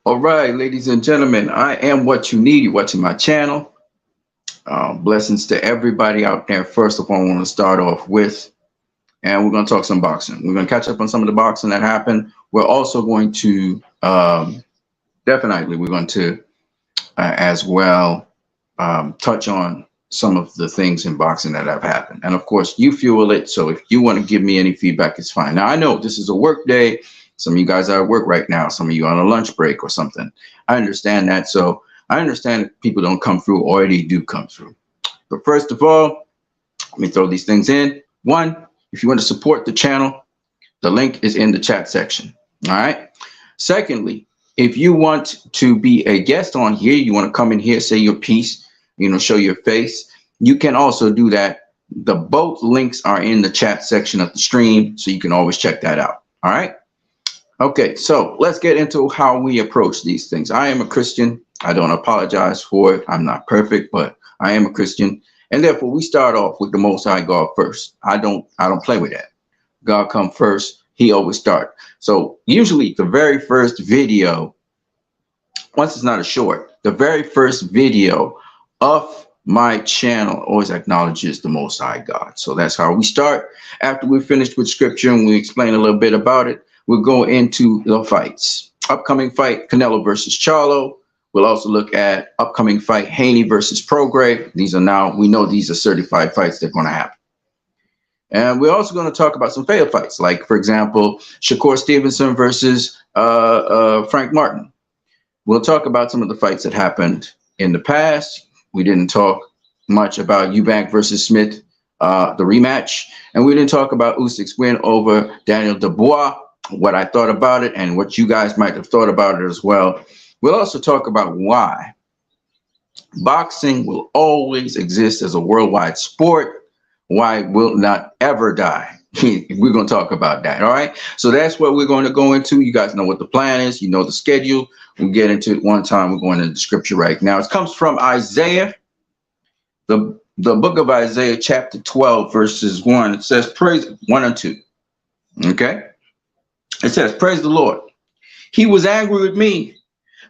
All right, ladies and gentlemen, I am what you need. You're watching my channel. Blessings to everybody out there. First of all, I want to start off with, and we're going to talk some boxing. We're going to catch up on some of the boxing that happened. We're also going to, definitely, we're going to as well touch on some of the things in boxing that have happened. And of course, you fuel it. So if you want to give me any feedback, it's fine. Now, I know this is a work day. Some of you guys are at work right now. Some of you on a lunch break or something. I understand that. So I understand if people don't come through or they do come through. But first of all, let me throw these things in. One, if you want to support the channel, the link is in the chat section. All right. Secondly, if you want to be a guest on here, you want to come in here, say your piece, show your face, you can also do that. The both links are in the chat section of the stream, so you can always check that out. All right. Okay, so let's get into how we approach these things. I am a Christian. I don't apologize for it. I'm not perfect, but I am a Christian. And therefore, we start off with the Most High God first. I don't play with that. God come first. He always start. So usually the very first video, once it's not a short, the very first video of my channel always acknowledges the Most High God. So that's how we start. After we're finished with scripture and we explain a little bit about it, we'll go into the fights. Upcoming fight, Canelo versus Charlo. We'll also look at upcoming fight, Haney versus Prograis. These are now, we know these are certified fights that are going to happen. And we're also going to talk about some failed fights, like, for example, Stevenson versus Frank Martin. We'll talk about some of the fights that happened in the past. We didn't talk much about Eubank versus Smith, the rematch. And we didn't talk about Usyk's win over Daniel Dubois, what I thought about it and what you guys might have thought about it as well. We'll also talk about why boxing will always exist as a worldwide sport, why it will not ever die. We're going to talk about that. All right. So that's what we're going to go into. You guys know what the plan is. You know the schedule. We'll get into it one time. We're going into the scripture right now. It comes from Isaiah, the book of Isaiah, chapter 12, verses 1. It says, praise 1 and 2. Okay. It says, praise the Lord. He was angry with me,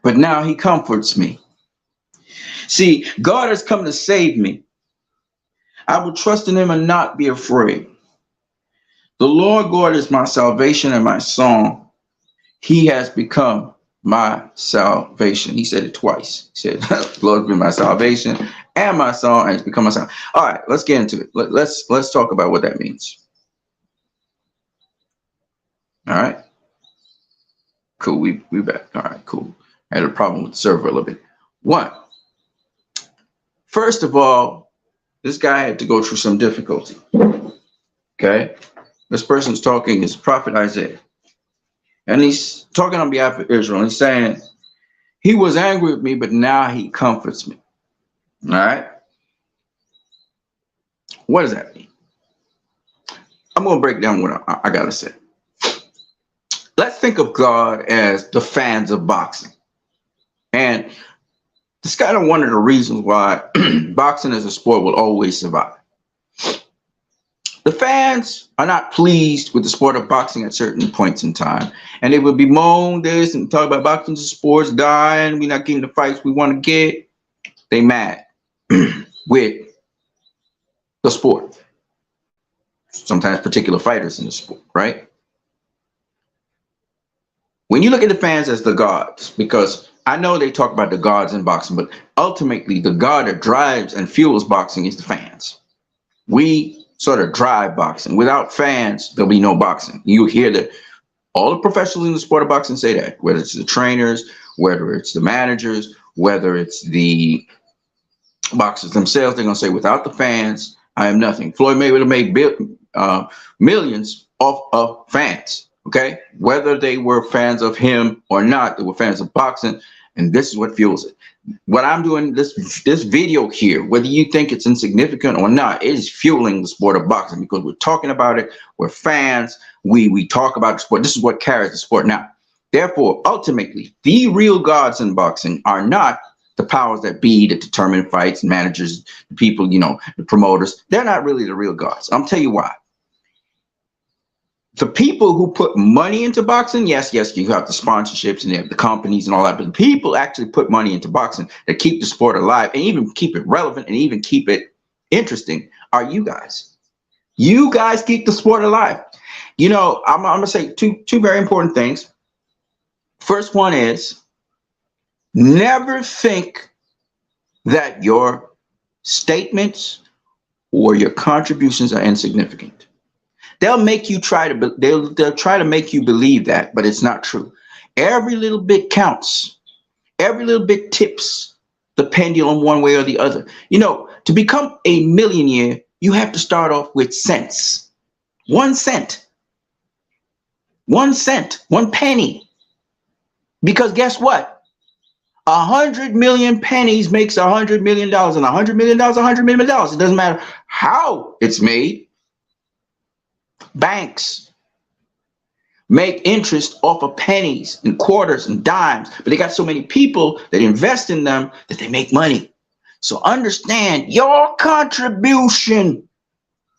but now he comforts me. See, God has come to save me. I will trust in him and not be afraid. The Lord God is my salvation and my song. He has become my salvation. He said it twice. He said, the Lord has been my salvation and my song, and it's become my song. All right, let's get into it. Let's talk about what that means. All right. Cool. We back. All right, cool. I had a problem with the server a little bit. One. First of all, this guy had to go through some difficulty. Okay. This person's talking is Prophet Isaiah. And he's talking on behalf of Israel. And he's saying, he was angry with me, but now he comforts me. All right. What does that mean? I'm going to break down what I got to say. Let's think of God as the fans of boxing. And it's kind of one of the reasons why boxing as a sport will always survive. The fans are not pleased with the sport of boxing at certain points in time. And they will bemoan this and talk about boxing as a sport's dying. We're not getting the fights we want to get. They mad with the sport. Sometimes particular fighters in the sport, right? When you look at the fans as the gods, because I know they talk about the gods in boxing, but ultimately the god that drives and fuels boxing is the fans. We sort of drive boxing. Without fans, there'll be no boxing. You hear that all the professionals in the sport of boxing say that, whether it's the trainers, whether it's the managers, whether it's the boxers themselves, they're going to say, without the fans, I am nothing. Floyd Mayweather made millions off of fans. Okay, whether they were fans of him or not, they were fans of boxing, and this is what fuels it. What I'm doing, this video here, whether you think it's insignificant or not, it is fueling the sport of boxing because we're talking about it. We're fans. We talk about the sport. This is what carries the sport now. Therefore, ultimately, the real gods in boxing are not the powers that be that determine fights, managers, the people, the promoters. They're not really the real gods. I'll tell you why. the people who put money into boxing, yes, you have the sponsorships and the companies and all that, but the people actually put money into boxing that keep the sport alive and even keep it relevant and even keep it interesting are you guys. You guys keep the sport alive. You know, I'm gonna say two very important things. First one is never think that your statements or your contributions are insignificant. They'll make you they'll try to make you believe that, but it's not true. Every little bit counts. Every little bit tips the pendulum one way or the other. You know, to become a millionaire, you have to start off with cents. 1 cent. 1 cent, 1 penny. Because guess what? 100 million pennies makes $100 million, and $100 million, $100 million. It doesn't matter how it's made. Banks make interest off of pennies and quarters and dimes, but they got so many people that invest in them that they make money. So understand your contribution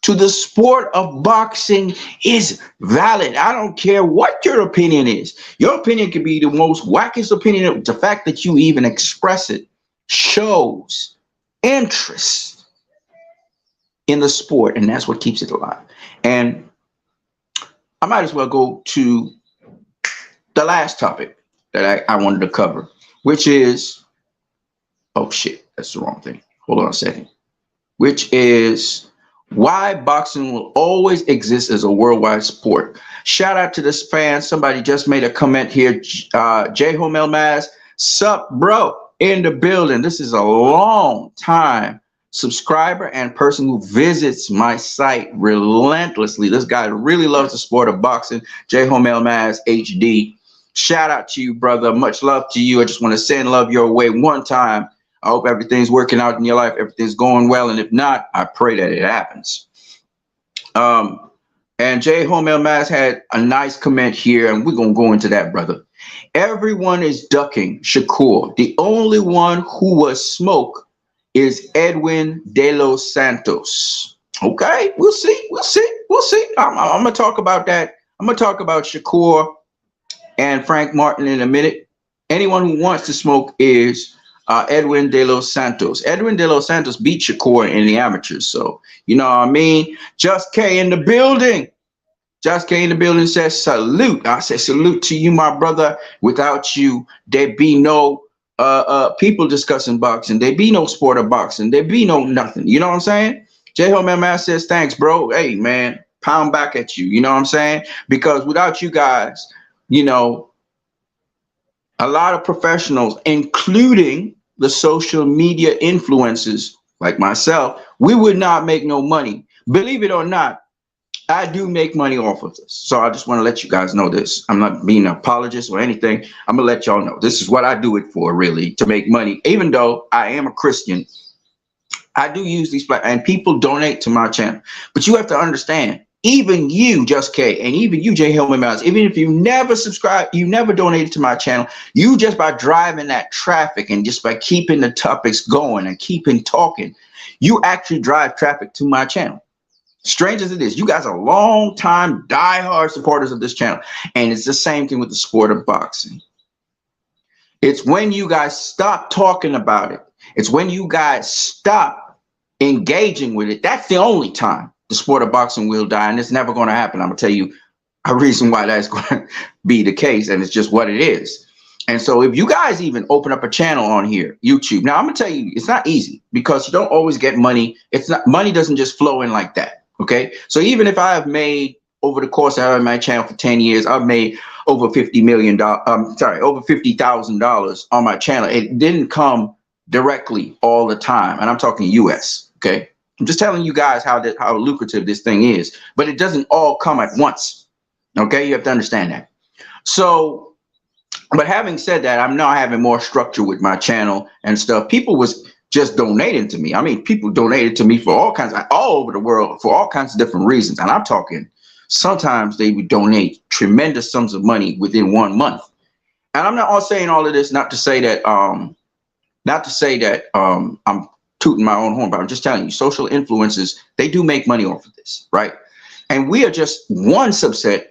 to the sport of boxing is valid. I don't care what your opinion is. Your opinion could be the most wackest opinion. The fact that you even express it shows interest in the sport, and that's what keeps it alive. And I might as well go to the last topic that I wanted to cover, which is, oh shit, that's the wrong thing. Hold on a second. Which is why boxing will always exist as a worldwide sport. Shout out to this fan. Somebody just made a comment here. J. Homel Maz, sup, bro, in the building. This is a long time subscriber and person who visits my site relentlessly. This guy really loves the sport of boxing. J. Homel Maz HD. Shout out to you, brother. Much love to you. I just want to send love your way one time. I hope everything's working out in your life. Everything's going well. And if not, I pray that it happens. And J. Homel Maz had a nice comment here, and we're going to go into that, brother. Everyone is ducking Shakur. The only one who was smoke is Edwin De Los Santos. Okay, we'll see. I'm going to talk about that. I'm going to talk about Shakur and Frank Martin in a minute. Anyone who wants to smoke is Edwin De Los Santos. Edwin De Los Santos beat Shakur in the amateurs. So, you know what I mean? Just K in the building. Just K in the building says salute. I say salute to you, my brother. Without you, there'd be no people discussing boxing. There'd be no sport of boxing. There'd be no nothing. You know what I'm saying? J-Ho Man says, thanks, bro. Hey, man, pound back at you. You know what I'm saying? Because without you guys, you know, a lot of professionals, including the social media influencers like myself, we would not make no money. Believe it or not, I do make money off of this. So I just want to let you guys know this. I'm not being an apologist or anything. I'm going to let y'all know. This is what I do it for, really, to make money. Even though I am a Christian, I do use these platforms, and people donate to my channel. But you have to understand, even you, Just K, and even you, J. Hillman Miles, even if you never subscribe, you never donated to my channel, you just by driving that traffic and just by keeping the topics going and keeping talking, you actually drive traffic to my channel. Strange as it is, you guys are long time diehard supporters of this channel. And it's the same thing with the sport of boxing. It's when you guys stop talking about it. It's when you guys stop engaging with it. That's the only time the sport of boxing will die. And it's never going to happen. I'm going to tell you a reason why that's going to be the case. And it's just what it is. And so if you guys even open up a channel on here, YouTube, now I'm going to tell you, it's not easy because you don't always get money. It's not, money doesn't just flow in like that. Okay, so even if I have made over the course of having my channel for 10 years, I've made over $50 million, over $50,000 on my channel. It didn't come directly all the time. And I'm talking US. Okay, I'm just telling you guys how lucrative this thing is, but it doesn't all come at once. Okay, you have to understand that. So, but having said that, I'm now having more structure with my channel and stuff. People was just donating to me. I mean, people donated to me for all over the world for all kinds of different reasons. And I'm talking, sometimes they would donate tremendous sums of money within 1 month. And I'm not all saying all of this, not to say that I'm tooting my own horn, but I'm just telling you, social influencers, they do make money off of this, right? And we are just one subset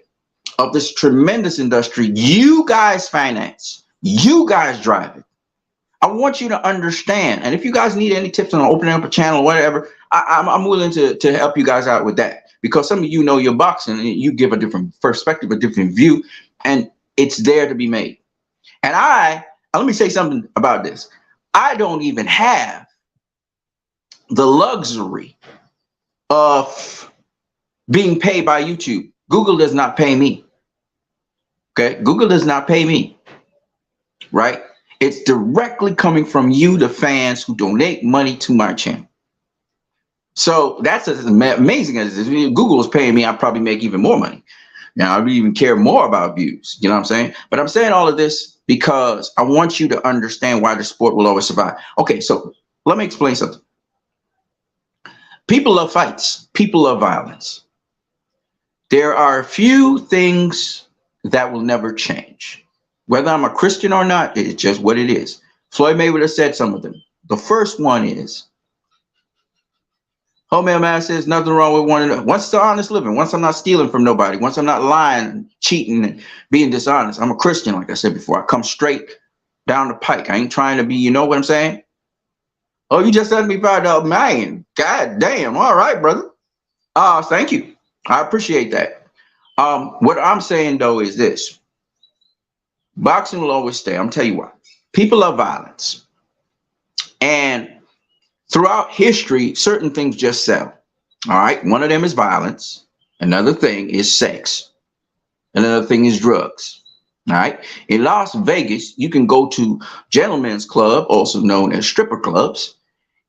of this tremendous industry you guys finance, you guys drive it. I want you to understand, and if you guys need any tips on opening up a channel or whatever, I'm willing to help you guys out with that, because some of you know your boxing and you give a different perspective, a different view, and it's there to be made. And let me say something about this. I don't even have the luxury of being paid by YouTube. Google does not pay me. Okay, Google does not pay me, right? It's directly coming from you, the fans who donate money to my channel. So that's as amazing as it is. If Google was paying me, I'd probably make even more money. Now, I'd even care more about views. You know what I'm saying? But I'm saying all of this because I want you to understand why the sport will always survive. Okay, so let me explain something. People love fights. People love violence. There are a few things that will never change. Whether I'm a Christian or not, it's just what it is. Floyd Mayweather said some of them. The first one is, Homie Man says nothing wrong with one another. Once it's honest living, once I'm not stealing from nobody, once I'm not lying, cheating, and being dishonest. I'm a Christian, like I said before. I come straight down the pike. I ain't trying to be, you know what I'm saying? Oh, you just sent me $5 million. God damn. All right, brother. Thank you. I appreciate that. What I'm saying though is this. Boxing will always stay. I'm tell you why. People love violence. And throughout history, certain things just sell. All right. One of them is violence. Another thing is sex. Another thing is drugs. All right. In Las Vegas, you can go to gentlemen's club, also known as stripper clubs,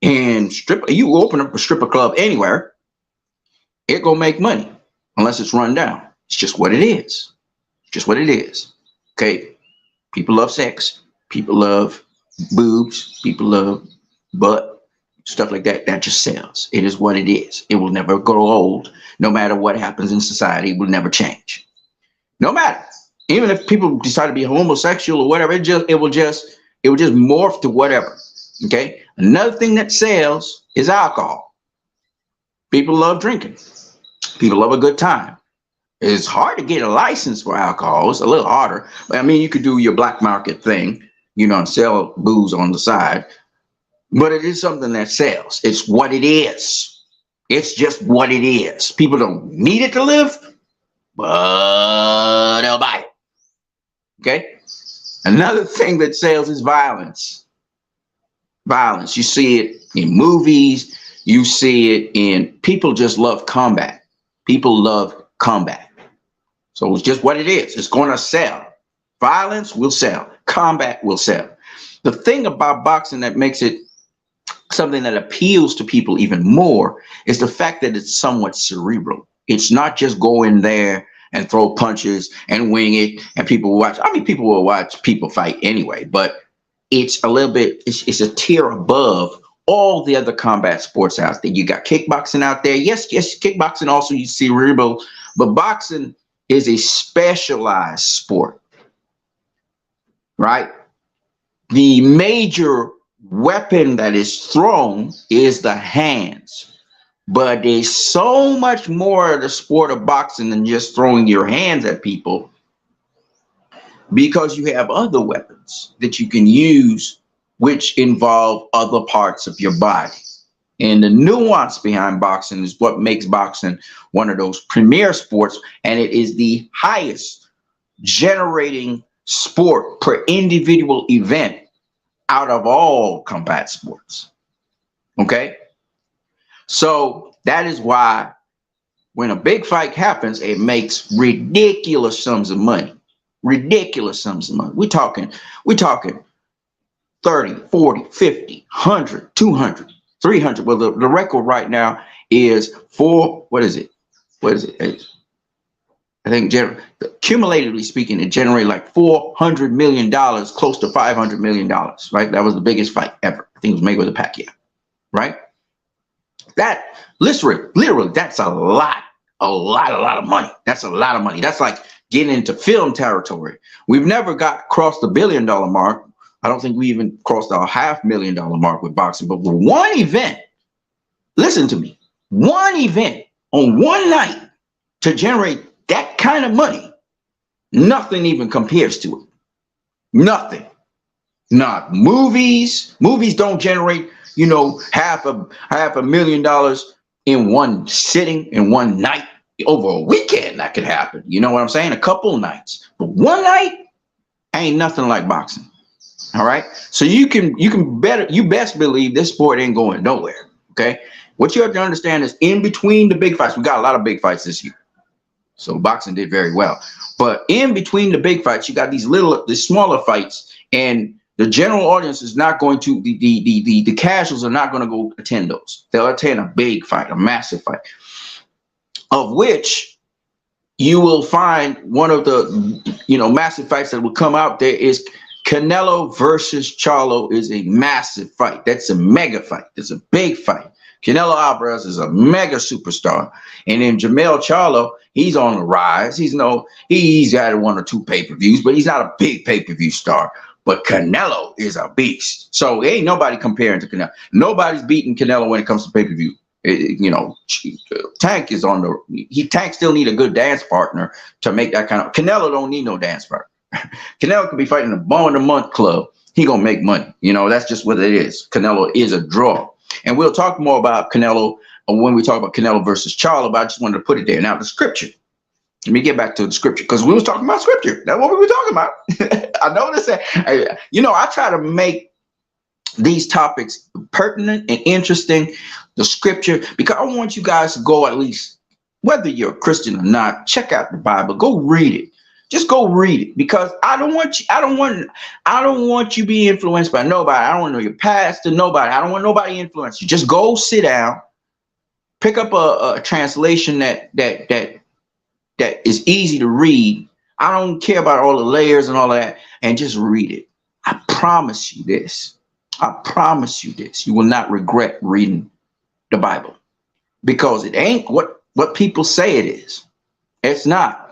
and you open up a stripper club anywhere, it gonna make money unless it's run down. It's just what it is. Just what it is. Okay. People love sex. People love boobs. People love butt, stuff like that. That just sells. It is what it is. It will never grow old. No matter what happens in society, it will never change. No matter. Even if people decide to be homosexual or whatever, it will just morph to whatever. Okay. Another thing that sells is alcohol. People love drinking. People love a good time. It's hard to get a license for alcohol. It's a little harder. But I mean, you could do your black market thing, you know, and sell booze on the side. But it is something that sells. It's what it is. It's just what it is. People don't need it to live, but they'll buy it. Okay? Another thing that sells is violence. Violence. You see it in movies. You see it in people just love combat. People love combat. So it's just what it is. It's going to sell. Violence will sell. Combat will sell. The thing about boxing that makes it something that appeals to people even more is the fact that it's somewhat cerebral. It's not just go in there and throw punches and wing it and people watch. I mean, people will watch people fight anyway, but it's a little bit, it's a tier above all the other combat sports out there. You got kickboxing out there. Yes, kickboxing also you see cerebral, but boxing is a specialized sport, right? The major weapon that is thrown is the hands, but there's so much more of the sport of boxing than just throwing your hands at people, because you have other weapons that you can use which involve other parts of your body. And the nuance behind boxing is what makes boxing one of those premier sports, and it is the highest generating sport per individual event out of all combat sports. Okay? So that is why when a big fight happens, it makes ridiculous sums of money. Ridiculous sums of money. We're talking 30, 40, 50, 100, 200, 300. Well, the record right now is what is it? I think cumulatively speaking, it generated like $400 million, close to $500 million, right? That was the biggest fight ever. I think it was Mayweather Pacquiao, right? That literally, that's a lot of money. That's a lot of money. That's like getting into film territory. We've never crossed the $1 billion mark. I don't think we even crossed our $500,000 mark with boxing, but with one event, listen to me, one event on one night to generate that kind of money Nothing even compares to it. Nothing. Not movies. Movies don't generate, you know, half a $1,000,000 in one sitting, in one night. Over a weekend that could happen. You know what I'm saying? A couple nights. But one night ain't nothing like boxing. All right. So you best believe this sport ain't going nowhere. Okay. What you have to understand is in between the big fights, we got a lot of big fights this year. So boxing did very well. But in between the big fights, you got these smaller fights, and the general audience is not going to, the casuals are not going to go attend those. They'll attend a big fight, a massive fight, of which you will find one of the, you know, massive fights that will come out there is Canelo versus Charlo is a massive fight. That's a mega fight. It's a big fight. Canelo Alvarez is a mega superstar. And then Jamel Charlo, he's on the rise. He's got 1 or 2 pay-per-views, but he's not a big pay-per-view star. But Canelo is a beast. So ain't nobody comparing to Canelo. Nobody's beating Canelo when it comes to pay-per-view. You know, Tank is on the, Tank still need a good dance partner to make that kind of, Canelo don't need no dance partner. Canelo could be fighting a Bone of the Month club. He gonna make money. You know, that's just what it is. Canelo is a draw. And we'll talk more about Canelo when we talk about Canelo versus Charlo, but I just wanted to put it there. Now, the scripture. Let me get back to the scripture, because we was talking about scripture. That's what we were talking about. I noticed that, you know, I try to make these topics pertinent and interesting, the scripture, because I want you guys to go, at least, whether you're a Christian or not, check out the Bible. Go read it. Just go read it, because I don't want you being influenced by nobody. I don't want to know your pastor, nobody. I don't want nobody influence you. Just go sit down, pick up a translation that is easy to read. I don't care about all the layers and all of that, and just read it. I promise you this. I promise you this. You will not regret reading the Bible, because it ain't what people say it is. It's not.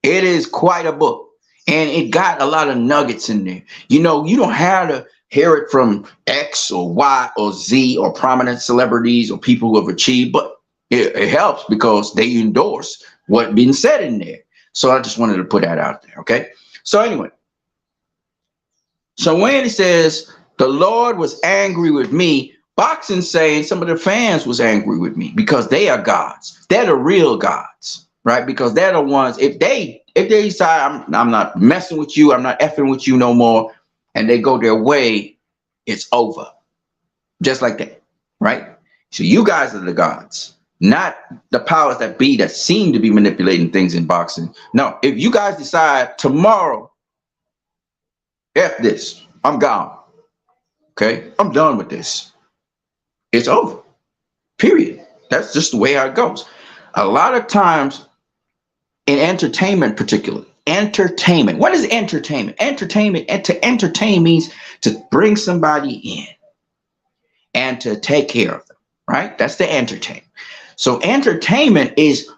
It is quite a book, and it got a lot of nuggets in there. You know, you don't have to hear it from X or Y or Z or prominent celebrities or people who have achieved, but it helps because they endorse what's been said in there. So I just wanted to put that out there. Okay. So anyway, so when it says the Lord was angry with me, boxing saying some of the fans was angry with me because they are gods. They're the real gods. Right? Because they're the ones, if they decide I'm not messing with you, I'm not effing with you no more, and they go their way, it's over. Just like that. Right? So you guys are the gods, not the powers that be that seem to be manipulating things in boxing. No, if you guys decide tomorrow, F this, I'm gone. Okay? I'm done with this. It's over. Period. That's just the way how it goes. A lot of times, in entertainment, particularly entertainment. What is entertainment? Entertainment, and to entertain means to bring somebody in and to take care of them, right? That's the entertainment. So entertainment is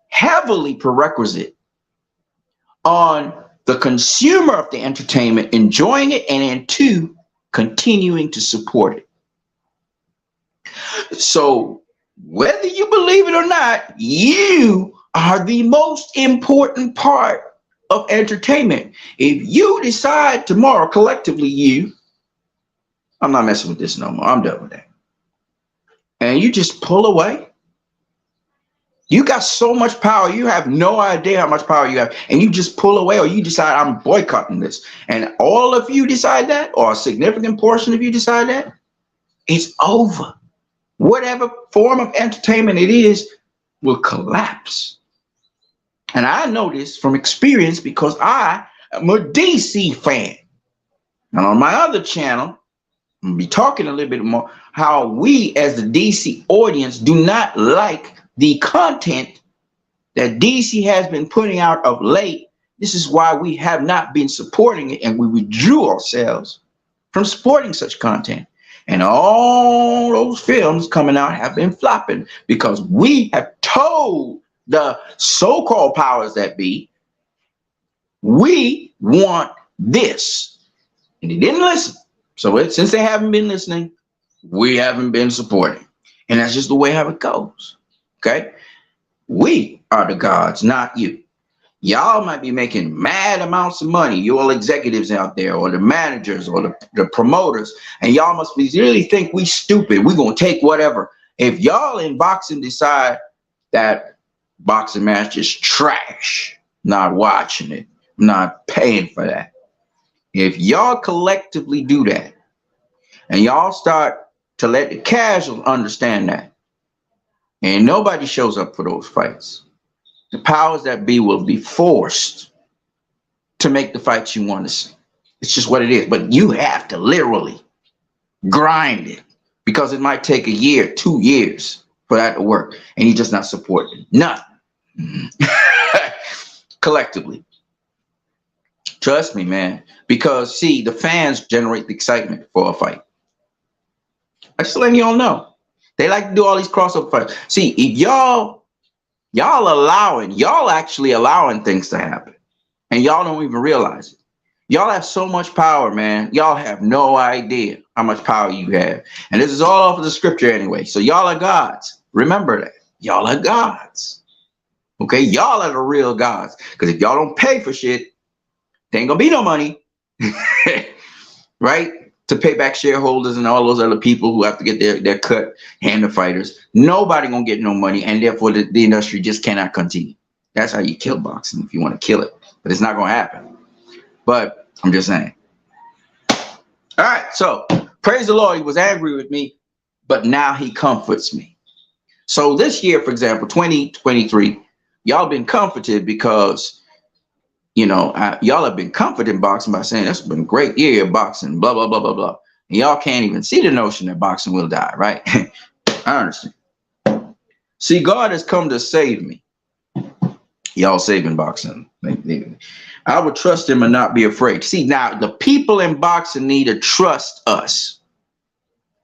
heavily prerequisite on the consumer of the entertainment enjoying it, and then 2, continuing to support it. So whether you believe it or not, you are the most important part of entertainment. If you decide tomorrow, collectively, I'm not messing with this no more, I'm done with that, and you just pull away, you got so much power, you have no idea how much power you have, and you just pull away, or you decide I'm boycotting this, and all of you decide that, or a significant portion of you decide that, it's over. Whatever form of entertainment it is will collapse. And I know this from experience because I am a DC fan. And on my other channel, I'm going to be talking a little bit more how we as the DC audience do not like the content that DC has been putting out of late. This is why we have not been supporting it, and we withdrew ourselves from supporting such content. And all those films coming out have been flopping because we have told the so-called powers that be, we want this. And they didn't listen. So since they haven't been listening, we haven't been supporting. And that's just the way how it goes. Okay? We are the gods, not you. Y'all might be making mad amounts of money, you all executives out there, or the managers, or the promoters, and y'all must be really think we stupid. We gonna take whatever. If y'all in boxing decide that boxing match is trash, not watching it, not paying for that. If y'all collectively do that, and y'all start to let the casual understand that, and nobody shows up for those fights, the powers that be will be forced to make the fights you want to see. It's just what it is. But you have to literally grind it, because it might take a year, 2 years for that to work. And you're just not supporting nothing. Collectively. Trust me, man. Because see, the fans generate the excitement for a fight. I just letting y'all know. They like to do all these crossover fights. See, if y'all actually allowing things to happen, and y'all don't even realize it. Y'all have so much power, man. Y'all have no idea how much power you have. And this is all off of the scripture anyway. So y'all are gods. Remember that. Y'all are gods. Okay, y'all are the real gods. Because if y'all don't pay for shit, there ain't gonna be no money. Right? To pay back shareholders and all those other people who have to get their cut, and the fighters. Nobody gonna get no money, and therefore the industry just cannot continue. That's how you kill boxing, if you want to kill it. But it's not gonna happen. But I'm just saying. All right, so praise the Lord. He was angry with me, but now he comforts me. So this year, for example, 2023, y'all been comforted because, you know, y'all have been comforted in boxing by saying it's been a great year of boxing, blah, blah, blah, blah, blah. And y'all can't even see the notion that boxing will die, right? I understand. See, God has come to save me. Y'all saving boxing. I would trust him and not be afraid. See, now the people in boxing need to trust us.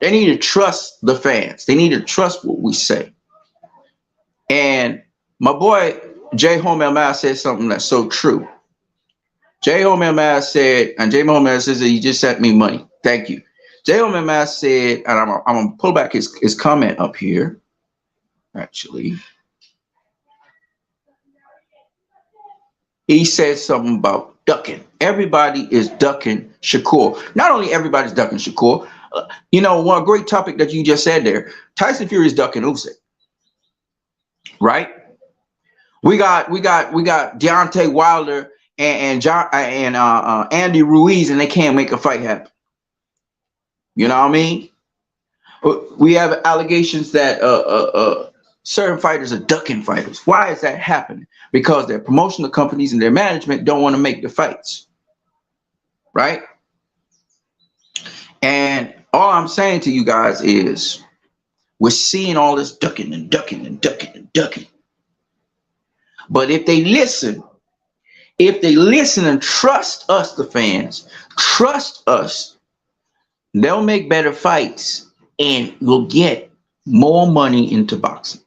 They need to trust the fans. They need to trust what we say. And my boy, J. Homel said something that's so true. J. Homel said, and J. Homel says that he just sent me money. Thank you. J. Homel said, and I'm going to pull back his comment up here. Actually, he said something about ducking. Everybody is ducking Shakur. Not only everybody's ducking Shakur. You know, one great topic that you just said there. Tyson Fury is ducking Usyk. Right? We got Deontay Wilder and Andy Ruiz, and they can't make a fight happen. You know what I mean? We have allegations that certain fighters are ducking fighters. Why is that happening? Because their promotional companies and their management don't want to make the fights. Right? And all I'm saying to you guys is we're seeing all this ducking and ducking and ducking and ducking. But if they listen and trust us, the fans, trust us, they'll make better fights and we'll get more money into boxing.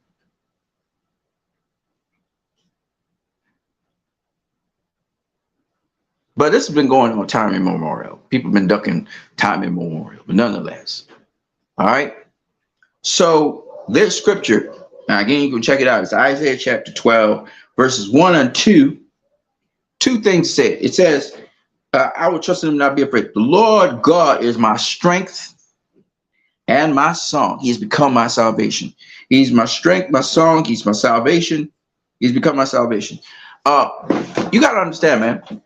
But this has been going on time immemorial. People have been ducking time immemorial, but nonetheless. All right. So this scripture, now again, you can check it out. It's Isaiah chapter 12, verses 1 and 2. Two things said. It says, I will trust him and not be afraid. The Lord God is my strength and my song. He has become my salvation. He's my strength, my song. He's my salvation. He's become my salvation. You got to understand, man.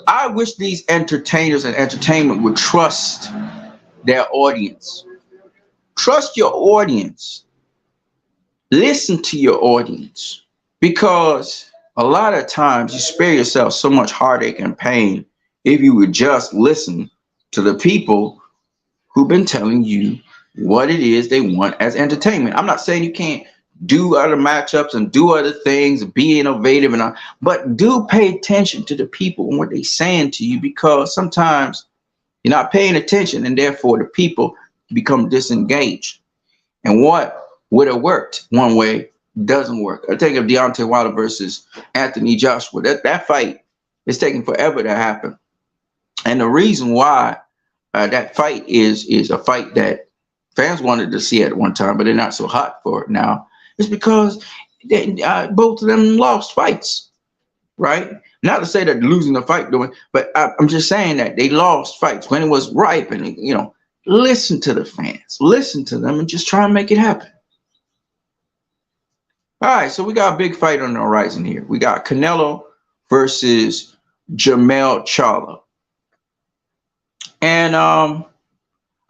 I wish these entertainers and entertainment would trust their audience. Trust your audience. Listen to your audience, because a lot of times you spare yourself so much heartache and pain if you would just listen to the people who've been telling you what it is they want as entertainment. I'm not saying you can't do other matchups and do other things, be innovative and all, but do pay attention to the people and what they're saying to you, because sometimes you're not paying attention and therefore the people become disengaged. And what would have worked one way doesn't work. I think of Deontay Wilder versus Anthony Joshua. That fight is taking forever to happen. And the reason why that fight is a fight that fans wanted to see at one time, but they're not so hot for it now, is because both of them lost fights, right? Not to say that losing the fight doing, but I'm just saying that they lost fights when it was ripe. And listen to the fans, listen to them, and just try and make it happen. All right, so we got a big fight on the horizon here. We got Canelo versus Charlo. And I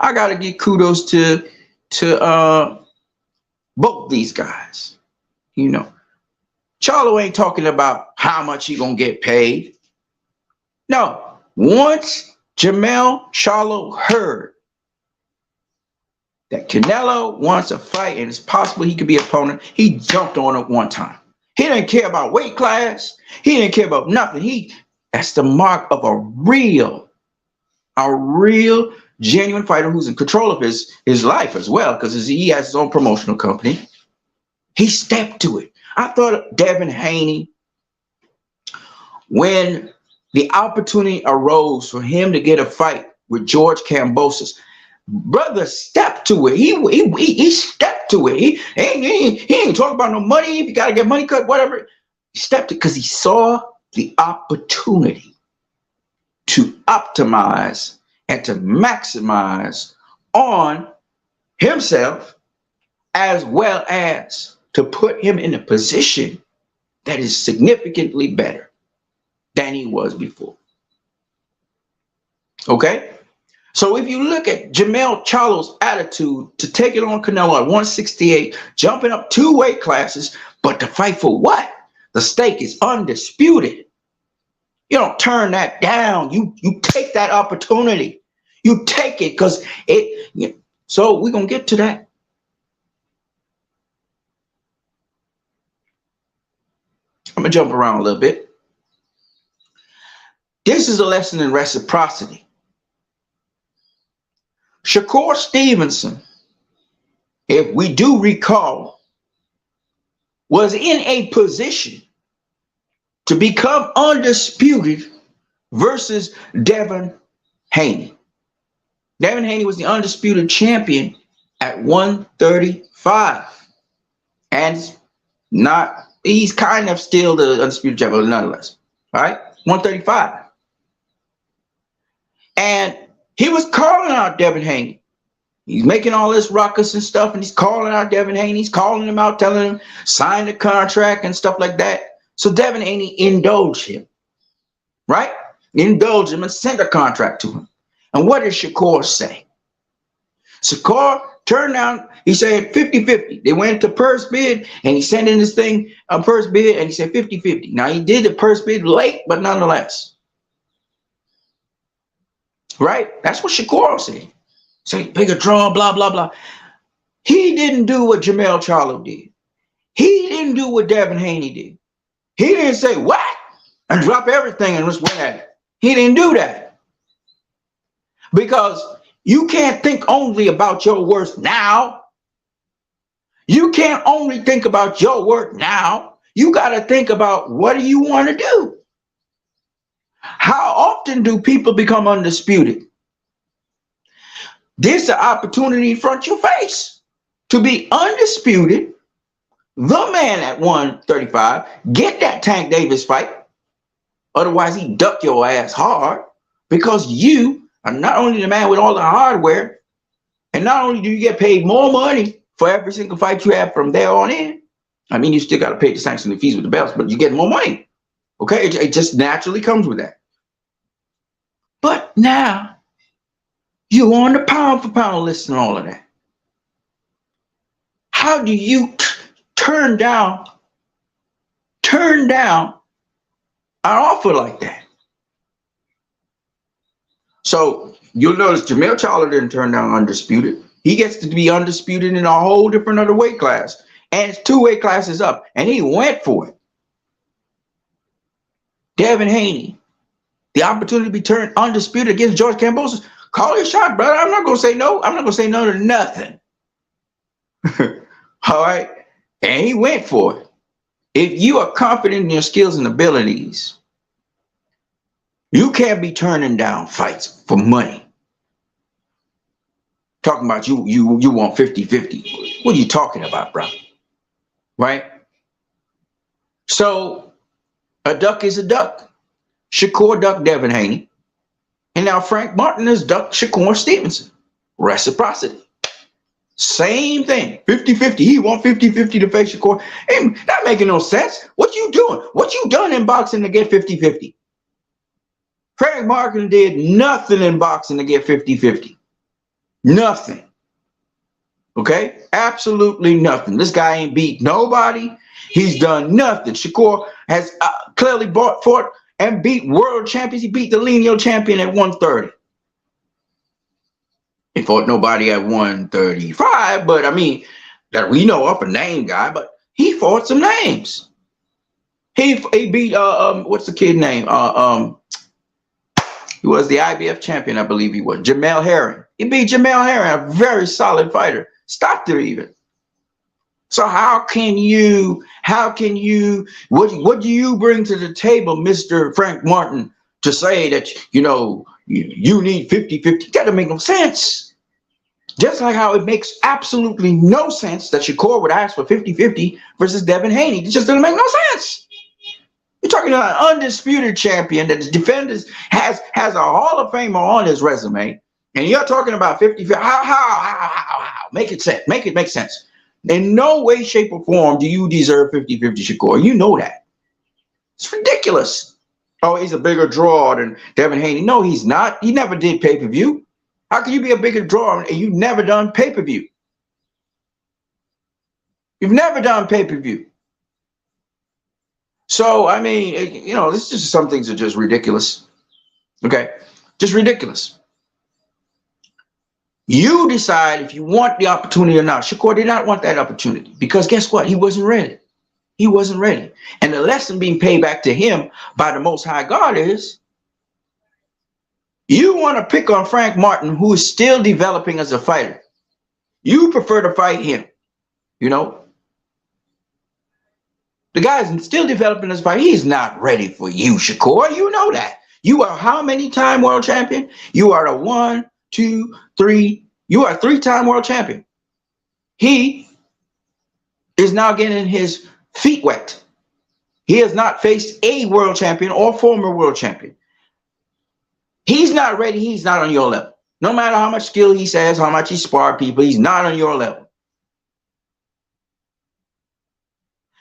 gotta give kudos to both these guys. Charlo ain't talking about how much he gonna get paid. No, once Charlo heard that Canelo wants a fight and it's possible he could be an opponent, he jumped on it one time. He didn't care about weight class. He didn't care about nothing. That's the mark of a real genuine fighter who's in control of his life as well, because he has his own promotional company. He stepped to it. I thought Devin Haney, when the opportunity arose for him to get a fight with George Kambosos, brother stepped to it. He stepped to it. He ain't talking about no money. If you got to get money cut, whatever. He stepped it because he saw the opportunity to optimize and to maximize on himself, as well as to put him in a position that is significantly better than he was before. Okay? So if you look at Charlo's attitude to take it on Canelo at 168, jumping up 2 weight classes, but to fight for what? The stake is undisputed. You don't turn that down. You take that opportunity. You take it because so we're going to get to that. I'm going to jump around a little bit. This is a lesson in reciprocity. Shakur Stevenson, if we do recall, was in a position to become undisputed versus Devin Haney. Devin Haney was the undisputed champion at 135. And he's kind of still the undisputed champion, nonetheless. All right? 135. And he was calling out Devin Haney. He's making all this ruckus and stuff, and he's calling out Devin Haney. He's calling him out, telling him, sign the contract and stuff like that. So Devin Haney indulged him, right? Indulged him and sent a contract to him. And what did Shakur say? Shakur turned down, he said 50-50. They went to purse bid, and he sent in this thing, a purse bid, and he said 50-50. Now, he did the purse bid late, but nonetheless. Right? That's what Shakur said. Say, bigger draw, blah, blah, blah. He didn't do what Charlo did. He didn't do what Devin Haney did. He didn't say, what? And drop everything and just went at it. He didn't do that. Because you can't think only about your worth now. You can't only think about your worth now. You got to think about, what do you want to do? How often do people become undisputed? This is an opportunity in front of your face to be undisputed, the man at 135, get that Tank Davis fight. Otherwise, he duck your ass hard, because you are not only the man with all the hardware, and not only do you get paid more money for every single fight you have from there on in. I mean, you still got to pay the sanction and fees with the belts, but you get more money. Okay, it just naturally comes with that. But now you're on the pound for pound list and all of that. How do you turn down an offer like that? So you'll notice Charlo didn't turn down undisputed. He gets to be undisputed in a whole different other weight class, and it's 2 weight classes up, and he went for it. Devin Haney, the opportunity to be turned undisputed against George Kambosos. Call your shot, brother. I'm not going to say no. I'm not going to say no to nothing. All right? And he went for it. If you are confident in your skills and abilities, you can't be turning down fights for money. Talking about you want 50-50. What are you talking about, bro? Right? So a duck is a duck. Shakur ducked Devin Haney. And now Frank Martin has ducked Shakur Stevenson. Reciprocity. Same thing. 50-50. He want 50-50 to face Shakur. Ain't not making no sense. What you doing? What you done in boxing to get 50-50? Frank Martin did nothing in boxing to get 50-50. Nothing. Okay? Absolutely nothing. This guy ain't beat nobody. He's done nothing. Shakur has clearly fought and beat world champions. He beat the lineal champion at 130. He fought nobody at 135, but I mean, that we know of a name guy, but he fought some names. He beat what's the kid name? He was the IBF champion, I believe he was. Jamel Herring. He beat Jamel Herring, a very solid fighter. Stopped there even. So how can you, what do you bring to the table, Mr. Frank Martin, to say that, you know, you need 50-50? That doesn't make no sense. Just like how it makes absolutely no sense that Shakur would ask for 50-50 versus Devin Haney. It just doesn't make no sense. You're talking about an undisputed champion that the defenders has a Hall of Famer on his resume, and you're talking about 50-50. How? Make it sense. Make it make sense. In no way, shape, or form do you deserve 50-50, Shakur. You know that. It's ridiculous. Oh, he's a bigger draw than Devin Haney. No, he's not. He never did pay-per-view. How can you be a bigger draw and you've never done pay-per-view? You've never done pay-per-view. So, I mean, you know, this is some things are just ridiculous. Okay? Just ridiculous. You decide if you want the opportunity or not. Shakur did not want that opportunity because guess what? He wasn't ready. He wasn't ready. And the lesson being paid back to him by the Most High God is you want to pick on Frank Martin, who is still developing as a fighter. You prefer to fight him. You know, the guy's still developing as a fighter. He's not ready for you, Shakur. You know that. You are how many time world champion? You are a 1, 2, 3. You are a 3-time world champion. He is now getting his feet wet. He has not faced a world champion or former world champion. He's not ready. He's not on your level. No matter how much skill he says, how much he sparred people, he's not on your level.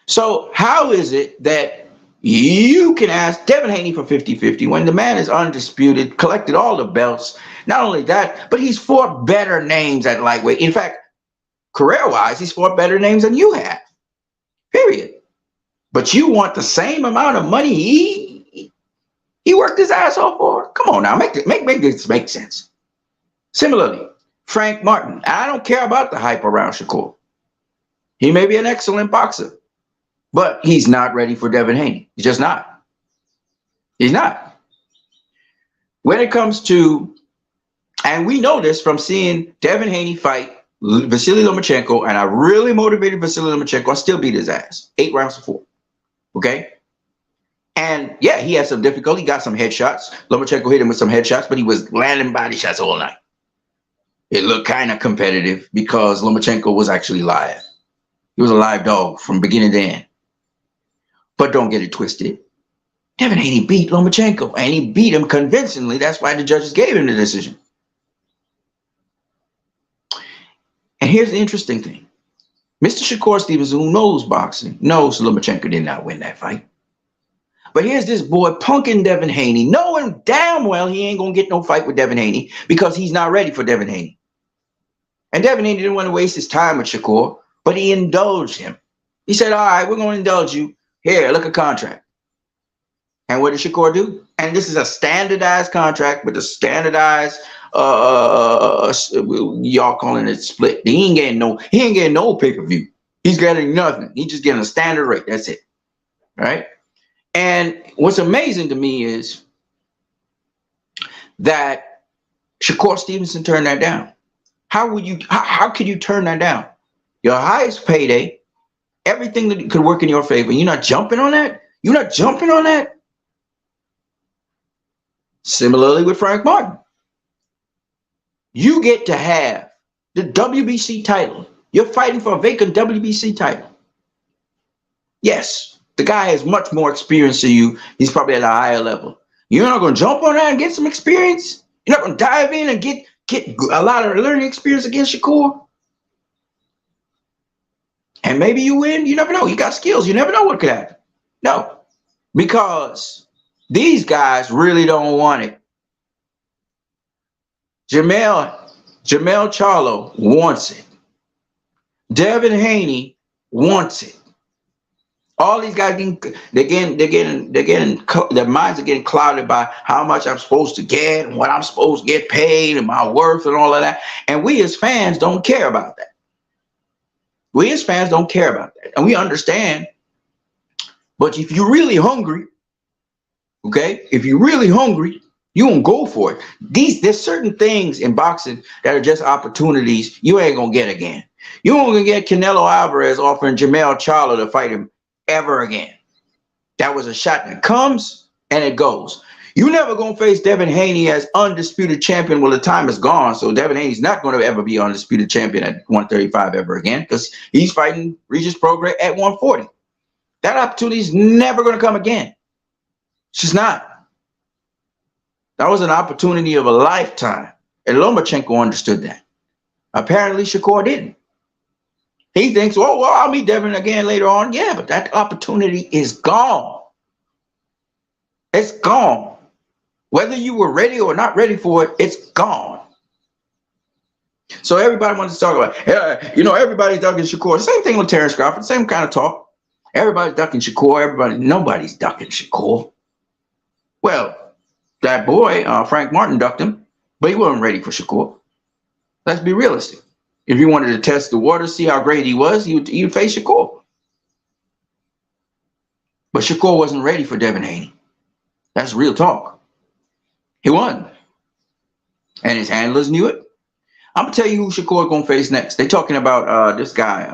So how is it that you can ask Devin Haney for 50-50 when the man is undisputed, collected all the belts? Not only that, but he's fought better names at lightweight. In fact, career-wise, he's fought better names than you have. Period. But you want the same amount of money he worked his ass off for? Come on now, make this make sense. Similarly, Frank Martin. I don't care about the hype around Shakur. He may be an excellent boxer, but he's not ready for Devin Haney. He's just not. He's not. When it comes to, and we know this from seeing Devin Haney fight Vasily Lomachenko, and I really motivated Vasily Lomachenko. I still beat his ass. 8 rounds to 4. Okay? And yeah, he had some difficulty. He got some headshots. Lomachenko hit him with some headshots, but he was landing body shots all night. It looked kind of competitive because Lomachenko was actually live. He was a live dog from beginning to end. But don't get it twisted. Devin Haney beat Lomachenko, and he beat him convincingly. That's why the judges gave him the decision. And here's the interesting thing. Mr. Shakur Stevenson, who knows boxing, knows Lomachenko did not win that fight. But here's this boy punking Devin Haney, knowing damn well he ain't going to get no fight with Devin Haney because he's not ready for Devin Haney. And Devin Haney didn't want to waste his time with Shakur, but he indulged him. He said, all right, we're going to indulge you. Here, look at contract. And what did Shakur do? And this is a standardized contract with a standardized, y'all calling it split. He ain't getting no pay-per-view. He's getting nothing. He's just getting a standard rate. That's it. Right? And what's amazing to me is that Shakur Stevenson turned that down. How could you turn that down? Your highest payday, everything that could work in your favor. You're not jumping on that? You're not jumping on that? Similarly with Frank Martin. You get to have the WBC title. You're fighting for a vacant WBC title. Yes, The guy has much more experience than you. He's probably at a higher level. You're not going to jump on that and get some experience? You're not going to dive in and get a lot of learning experience against Shakur? And maybe you win. You never know. You got skills. You never know what could happen. No, because these guys really don't want it. Jermell Charlo wants it. Devin Haney wants it. All these guys their minds are getting clouded by how much I'm supposed to get and what I'm supposed to get paid and my worth and all of that. And we as fans don't care about that. We as fans don't care about that. And we understand. But if you're really hungry, okay, if you're really hungry, you won't go for it. There's certain things in boxing that are just opportunities you ain't gonna get again. You ain't gonna get Canelo Alvarez offering Jermell Charlo to fight him ever again. That was a shot that comes and it goes. You never gonna face Devin Haney as undisputed champion. Well, the time is gone, so Devin Haney's not gonna ever be undisputed champion at 135 ever again, because he's fighting Regis Prograis at 140. That opportunity is never gonna come again. It's just not. That was an opportunity of a lifetime, and Lomachenko understood that. Apparently, Shakur didn't. He thinks, oh, well, I'll meet Devin again later on. Yeah, but that opportunity is gone. It's gone. Whether you were ready or not ready for it, it's gone. So everybody wants to talk about, everybody's ducking Shakur. Same thing with Terrence Crawford, same kind of talk. Everybody's ducking Shakur. Nobody's ducking Shakur. Well, that boy, Frank Martin, ducked him, but he wasn't ready for Shakur. Let's be realistic. If you wanted to test the water, see how great he was, you'd face Shakur. But Shakur wasn't ready for Devin Haney. That's real talk. He won. And his handlers knew it. I'm going to tell you who Shakur is going to face next. They're talking about this guy.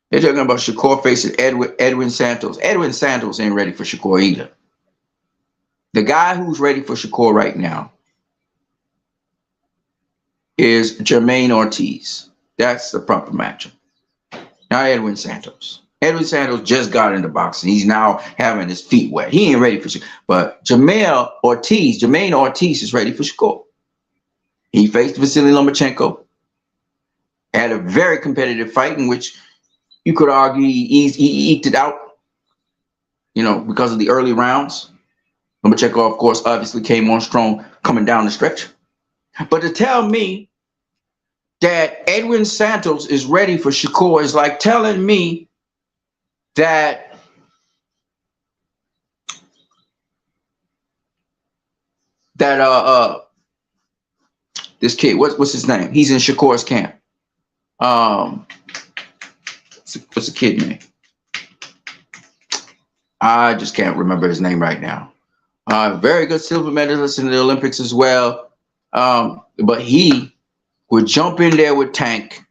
They're talking about Shakur facing Edwin Santos. Edwin Santos ain't ready for Shakur either. The guy who's ready for Shakur right now is Jermaine Ortiz. That's the proper matchup. Not Edwin Santos. Edwin Santos just got into boxing. He's now having his feet wet. He ain't ready for Shakur. But Jermaine Ortiz is ready for Shakur. He faced Vasily Lomachenko. Had a very competitive fight in which you could argue he eked it out, because of the early rounds. Lomachenko, of course, obviously came on strong coming down the stretch. But to tell me that Edwin Santos is ready for Shakur is like telling me that this kid, what's his name? He's in Shakur's camp. What's the kid name? I just can't remember his name right now. Very good silver medalist in the Olympics as well. But he would jump in there with Tank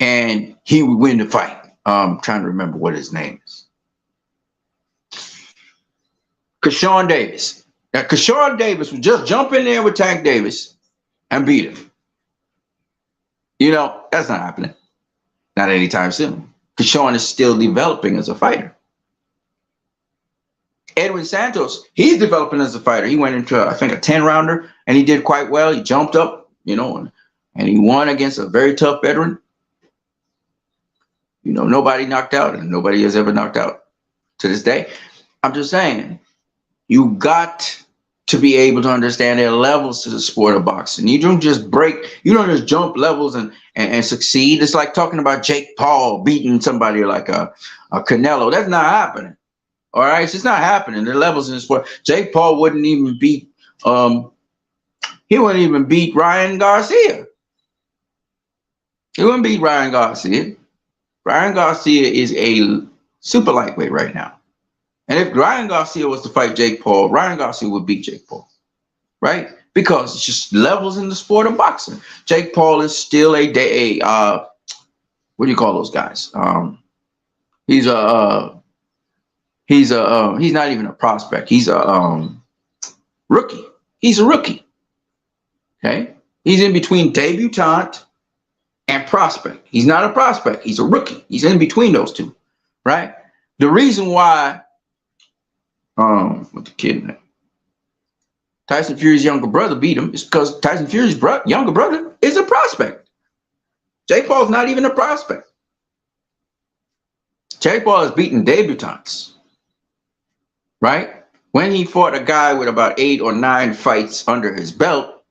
and he would win the fight. I'm trying to remember what his name is. Kashawn Davis. Now, Kashawn Davis would just jump in there with Tank Davis and beat him. That's not happening. Not anytime soon. Kashawn is still developing as a fighter. Edwin Santos, he's developing as a fighter. He went into, I think, a 10-rounder, and he did quite well. He jumped up, and he won against a very tough veteran. Nobody knocked out, and nobody has ever knocked out to this day. I'm just saying, you got to be able to understand there are levels to the sport of boxing. You don't just jump levels and succeed. It's like talking about Jake Paul beating somebody like a Canelo. That's not happening. All right, it's just not happening. There are levels in the sport. Jake Paul wouldn't even beat Ryan Garcia. He wouldn't beat Ryan Garcia. Ryan Garcia is a super lightweight right now. And if Ryan Garcia was to fight Jake Paul, Ryan Garcia would beat Jake Paul, right? Because it's just levels in the sport of boxing. Jake Paul is still what do you call those guys? He's not even a prospect. He's a rookie. He's a rookie. Okay, he's in between debutante and prospect. He's not a prospect. He's a rookie. He's in between those two. right? The reason why, what the kid name? Tyson Fury's younger brother beat him is because Tyson Fury's younger brother is a prospect. Jake Paul's not even a prospect. Jake Paul has beaten debutants, right? When he fought a guy with about 8 or 9 fights under his belt,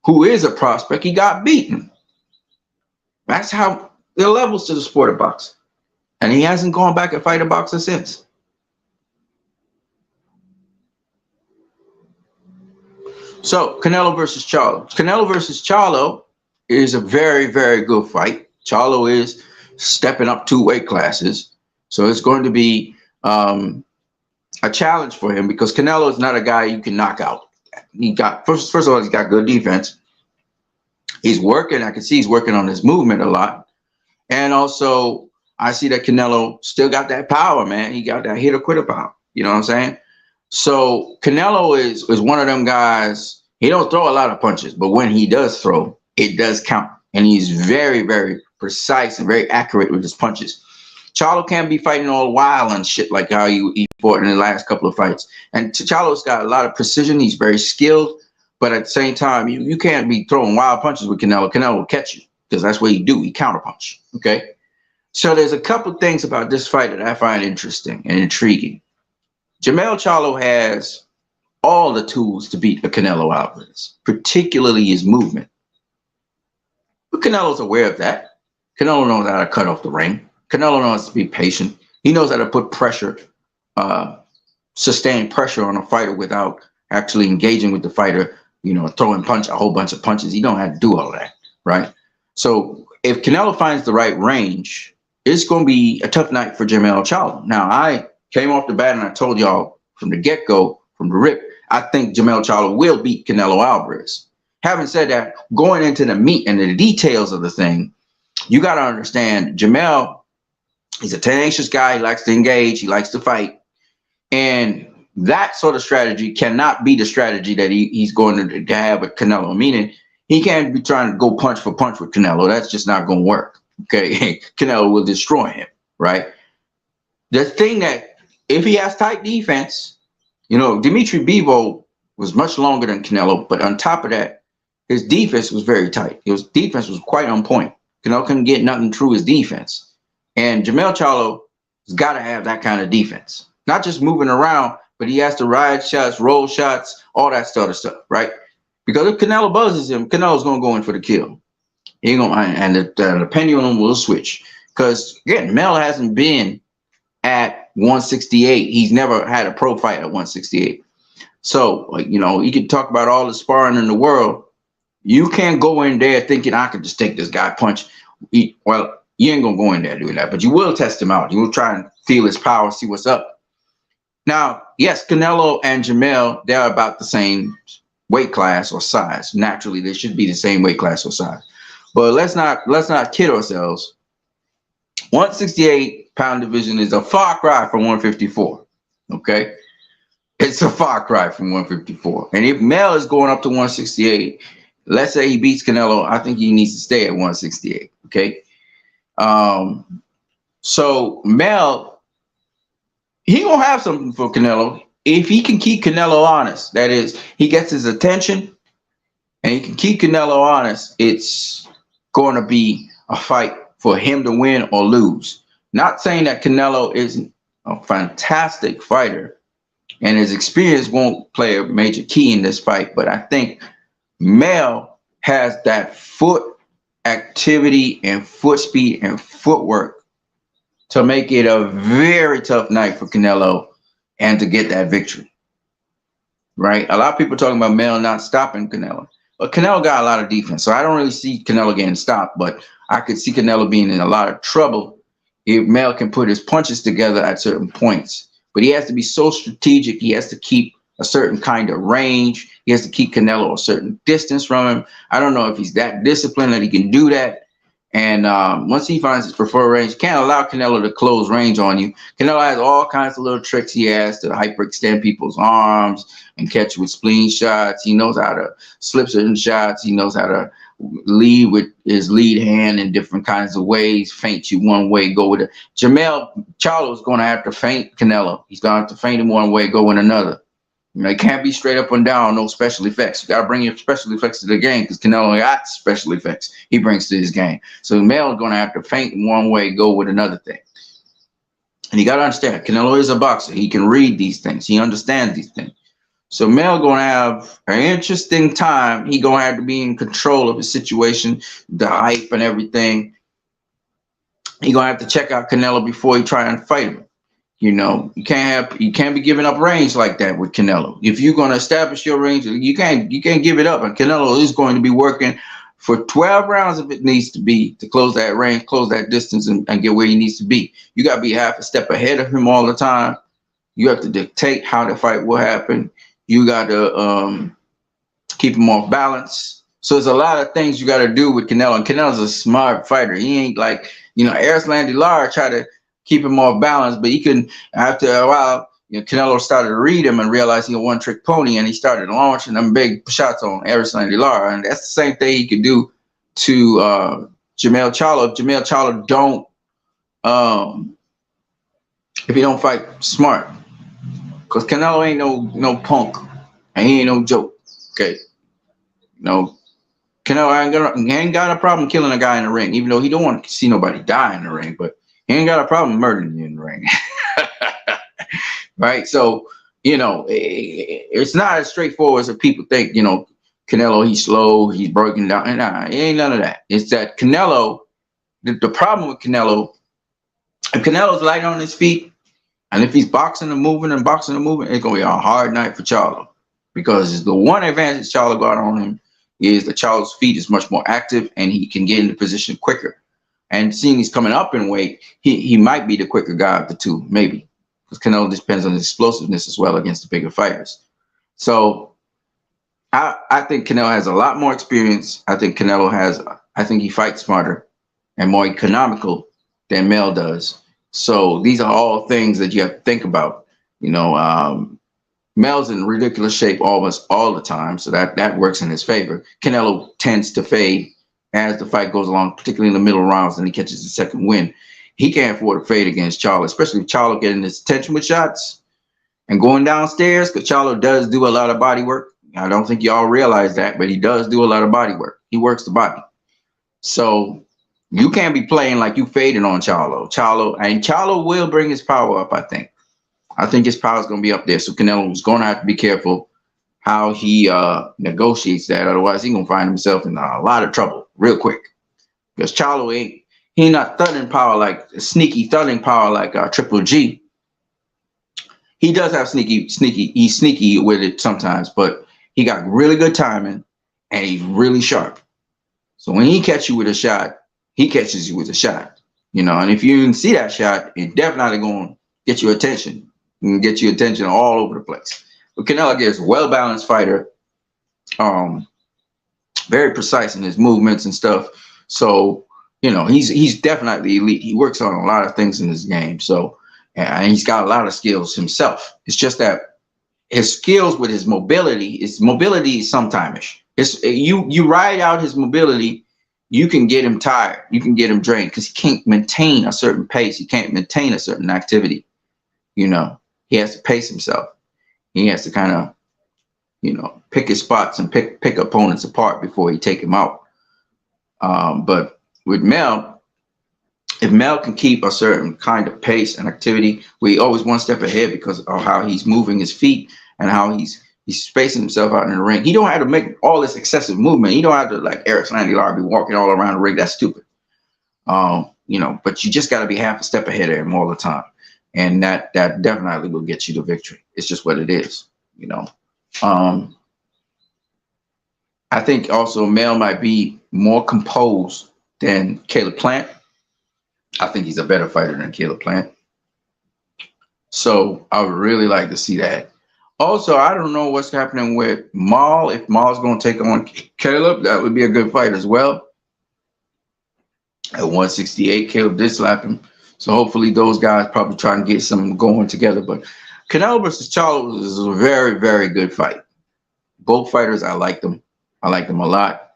who is a prospect, he got beaten. That's how there are levels to the sport of boxing. And he hasn't gone back and fight a boxer since. So, Canelo versus Charlo. Canelo versus Charlo is a very, very good fight. Charlo is stepping up 2 weight classes. So it's going to be a challenge for him because Canelo is not a guy you can knock out. He got, first of all, he's got good defense. He's working. I can see he's working on his movement a lot. And also, I see that Canelo still got that power, man. He got that hit or quitter power. You know what I'm saying? So Canelo is one of them guys. He don't throw a lot of punches, but when he does throw, it does count. And he's very, very precise and very accurate with his punches. Charlo can't be fighting all wild and shit like how he fought in the last couple of fights. And Charlo's got a lot of precision. He's very skilled. But at the same time, you can't be throwing wild punches with Canelo. Canelo will catch you because that's what he do. He counterpunch. Okay? So there's a couple things about this fight that I find interesting and intriguing. Jermell Charlo has all the tools to beat a Canelo Alvarez, particularly his movement. But Canelo's aware of that. Canelo knows how to cut off the ring. Canelo knows to be patient. He knows how to put pressure, sustain pressure on a fighter without actually engaging with the fighter, you know, throwing a whole bunch of punches. He don't have to do all that, right? So if Canelo finds the right range, it's going to be a tough night for Jermell Charlo. Now, I came off the bat and I told y'all from the get-go, from the rip, I think Jermell Charlo will beat Canelo Alvarez. Having said that, going into the meat and the details of the thing, you got to understand Jermell, he's a tenacious guy. He likes to engage. He likes to fight. And that sort of strategy cannot be the strategy that he's going to have with Canelo, meaning he can't be trying to go punch for punch with Canelo. That's just not going to work. Okay, Canelo will destroy him, right? The thing that if he has tight defense, you know, Dimitri Bivol was much longer than Canelo, but on top of that, his defense was very tight. His defense was quite on point. Canelo couldn't get nothing through his defense. And Jermell Charlo has got to have that kind of defense. Not just moving around, but he has to ride shots, roll shots, all that sort of stuff, right? Because if Canelo buzzes him, Canelo's going to go in for the kill. He ain't gonna, and the pendulum will switch. Because, again, Mel hasn't been at 168. He's never had a pro fight at 168. So, like, you know, you can talk about all the sparring in the world. You can't go in there thinking I could just take this guy punch. Well, you ain't going to go in there doing that, but you will test him out. You will try and feel his power, see what's up. Now, yes, Canelo and Jermell, they're about the same weight class or size. Naturally, they should be the same weight class or size. But let's not kid ourselves. 168-pound division is a far cry from 154. Okay? It's a far cry from 154. And if Mel is going up to 168, let's say he beats Canelo, I think he needs to stay at 168. Okay? So Mel, he gonna have something for Canelo if he can keep Canelo honest. That is, he gets his attention and he can keep Canelo honest. It's going to be a fight for him to win or lose. Not saying that Canelo isn't a fantastic fighter and his experience won't play a major key in this fight, but I think Mel has that foot activity and foot speed and footwork to make it a very tough night for Canelo and to get that victory, right? A lot of people talking about Mel not stopping Canelo, but Canelo got a lot of defense, so I don't really see Canelo getting stopped, but I could see Canelo being in a lot of trouble if Mel can put his punches together at certain points. But he has to be so strategic. He has to keep a certain kind of range. He has to keep Canelo a certain distance from him. I don't know if he's that disciplined that he can do that. And once he finds his preferred range, you can't allow Canelo to close range on you. Canelo has all kinds of little tricks he has to hyperextend people's arms and catch with spleen shots. He knows how to slip certain shots. He knows how to lead with his lead hand in different kinds of ways, feint you one way, go with it. Charlo is going to have to feint Canelo. He's going to have to feint him one way, go in another. You know, it can't be straight up and down, no special effects. You got to bring your special effects to the game because Canelo got special effects he brings to his game. So Mel is going to have to feint in one way, go with another thing. And you got to understand, Canelo is a boxer. He can read these things. He understands these things. So Mel going to have an interesting time. He going to have to be in control of his situation, the hype and everything. He going to have to check out Canelo before he try and fight him. You know, you can't be giving up range like that with Canelo. If you're going to establish your range, you can't give it up. And Canelo is going to be working for 12 rounds if it needs to be to close that range, close that distance, and get where he needs to be. You got to be half a step ahead of him all the time. You have to dictate how the fight will happen. You got to keep him off balance. So there's a lot of things you got to do with Canelo. And Canelo's a smart fighter. He ain't like, you know, Arslan Lara tried to keep him off balance, but he couldn't. After a while, you know, Canelo started to read him and realized he a one-trick pony, and he started launching them big shots on Arslan Lara, and that's the same thing he could do to Jermell Charlo. If Jermell Charlo don't, if he don't fight smart, because Canelo ain't no punk, and he ain't no joke. Okay, you know, Canelo ain't got a problem killing a guy in the ring, even though he don't want to see nobody die in the ring, but he ain't got a problem murdering you in the ring. Right? So, you know, it's not as straightforward as people think. You know, Canelo, he's slow, he's broken down. Nah, it ain't none of that. It's that Canelo, the problem with Canelo, if Canelo's light on his feet, and if he's boxing and moving, it's going to be a hard night for Charlo. Because the one advantage Charlo got on him is that Charlo's feet is much more active, and he can get into position quicker. And seeing he's coming up in weight, he might be the quicker guy of the two, maybe. Because Canelo depends on his explosiveness as well against the bigger fighters. So I think Canelo has a lot more experience. I think he fights smarter and more economical than Mel does. So these are all things that you have to think about. You know, Mel's in ridiculous shape almost all the time, so that works in his favor. Canelo tends to fade as the fight goes along, particularly in the middle rounds, and he catches the second win. He can't afford to fade against Charlo, especially if Charlo getting his attention with shots and going downstairs, because Charlo does do a lot of body work. I don't think y'all realize that, but he does do a lot of body work. He works the body. So you can't be playing like you fading on Charlo. Charlo will bring his power up, I think. I think his power is going to be up there. So Canelo is going to have to be careful how he negotiates that. Otherwise, he's going to find himself in a lot of trouble real quick. Because Charlo he not thudding power like sneaky thudding power like Triple G. He does have he's sneaky with it sometimes, but he got really good timing and he's really sharp. So when he catches you with a shot, he catches you with a shot. You know, and if you didn't see that shot, it's definitely going to get your attention and get your attention all over the place. But Canelo gets well-balanced fighter, very precise in his movements and stuff. So, you know, he's definitely elite. He works on a lot of things in his game. So, and he's got a lot of skills himself. It's just that his skills with his mobility is sometime-ish. It's you ride out his mobility, you can get him tired, you can get him drained because he can't maintain a certain pace. He can't maintain a certain activity. You know, he has to pace himself. He has to kind of, you know, pick his spots and pick opponents apart before he take him out. But with Mel, if Mel can keep a certain kind of pace and activity, where he always one step ahead because of how he's moving his feet and how he's spacing himself out in the ring. He don't have to make all this excessive movement. He don't have to, like Arslan Lara, be walking all around the ring. That's stupid. You know, but you just got to be half a step ahead of him all the time. And that definitely will get you the victory. It's just what it is, you know. I think also Mel might be more composed than Caleb Plant. I think he's a better fighter than Caleb Plant. So I would really like to see that. Also, I don't know what's happening with Maul. If Maul's going to take on Caleb, that would be a good fight as well. At 168, Caleb did slap him. So hopefully those guys probably try and get some going together. But Canelo versus Charlo is a very, very good fight. Both fighters, I like them. I like them a lot.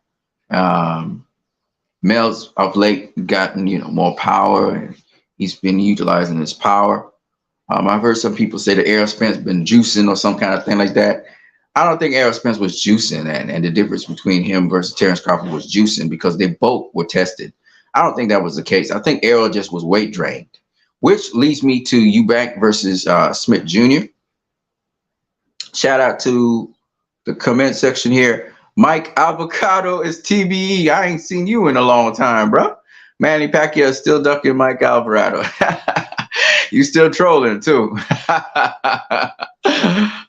Mel's of late gotten, more power, and he's been utilizing his power. I've heard some people say that Errol Spence been juicing or some kind of thing like that. I don't think Errol Spence was juicing, and the difference between him versus Terrence Crawford was juicing because they both were tested. I don't think that was the case. I think Errol just was weight drained, which leads me to Eubank versus Smith Jr. Shout out to the comment section here. Mike Avocado is TBE. I ain't seen you in a long time, bro. Manny Pacquiao is still ducking Mike Alvarado. You still trolling too. All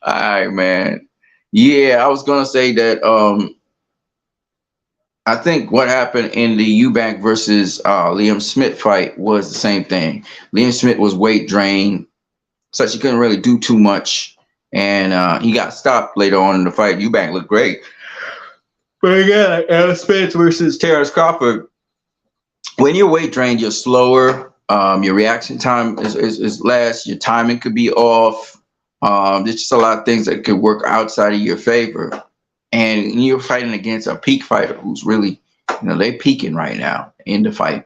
right, man. Yeah, I was gonna say that I think what happened in the Eubank versus Liam Smith fight was the same thing. Liam Smith was weight drained, such he couldn't really do too much, and he got stopped later on in the fight. Eubank looked great, but again, like Errol Spence versus Terrence Crawford, when you're weight drained, you're slower. Your reaction time is less. Your timing could be off. There's just a lot of things that could work outside of your favor. And you're fighting against a peak fighter who's really, they're peaking right now in the fight.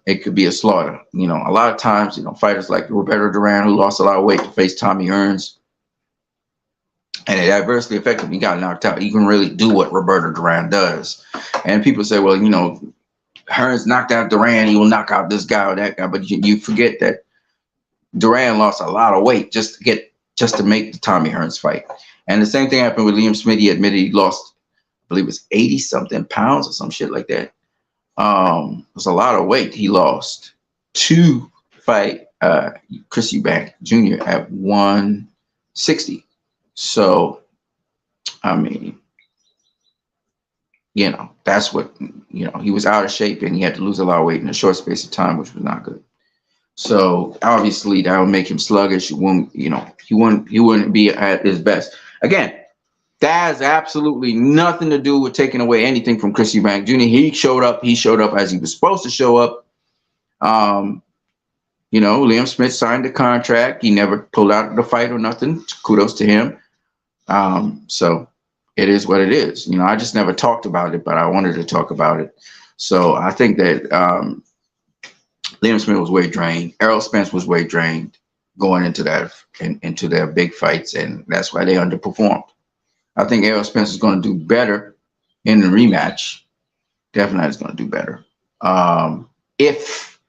It could be a slaughter. A lot of times, fighters like Roberto Duran, who lost a lot of weight to face Tommy Hearns, and it adversely affected him. He got knocked out. He can really do what Roberto Duran does. And people say, well, Hearns knocked out Duran, he will knock out this guy or that guy. But you forget that Duran lost a lot of weight just to make the Tommy Hearns fight. And the same thing happened with Liam Smith. He admitted he lost, I believe it was 80-something pounds or some shit like that. It was a lot of weight he lost to fight Chris Eubank Jr. at 160. So, I mean, that's what, he was out of shape and he had to lose a lot of weight in a short space of time, which was not good. So obviously that would make him sluggish. He wouldn't be at his best. Again, that has absolutely nothing to do with taking away anything from Chris Eubank Jr. He showed up as he was supposed to show up. Liam Smith signed the contract. He never pulled out of the fight or nothing. Kudos to him. So it is what it is. I just never talked about it, but I wanted to talk about it. So I think that Liam Smith was weight drained. Errol Spence was weight drained going into their big fights, and that's why they underperformed. I think Errol Spence is going to do better in the rematch. Definitely is going to do better if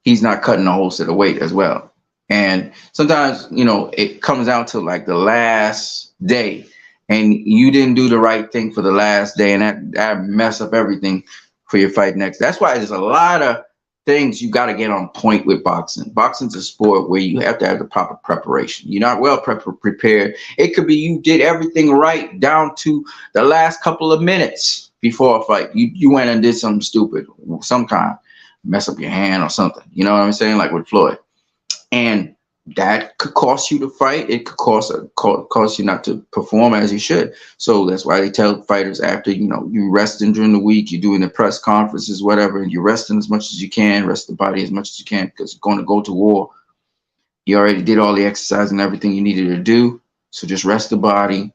he's not cutting a whole set of weight as well. And sometimes, it comes down to like the last day, and you didn't do the right thing for the last day, and that mess up everything for your fight next. That's why there's a lot of things you got to get on point with boxing. Boxing's a sport where you have to have the proper preparation. You're not well prepared. It could be you did everything right down to the last couple of minutes before a fight. You went and did something stupid, some kind, mess up your hand or something. You know what I'm saying? Like with Floyd. And that could cost you the fight. It could cost you not to perform as you should. So that's why they tell fighters after, you resting during the week, you're doing the press conferences, whatever, and you're resting as much as you can, rest the body as much as you can, because you're going to go to war. You already did all the exercise and everything you needed to do. So just rest the body,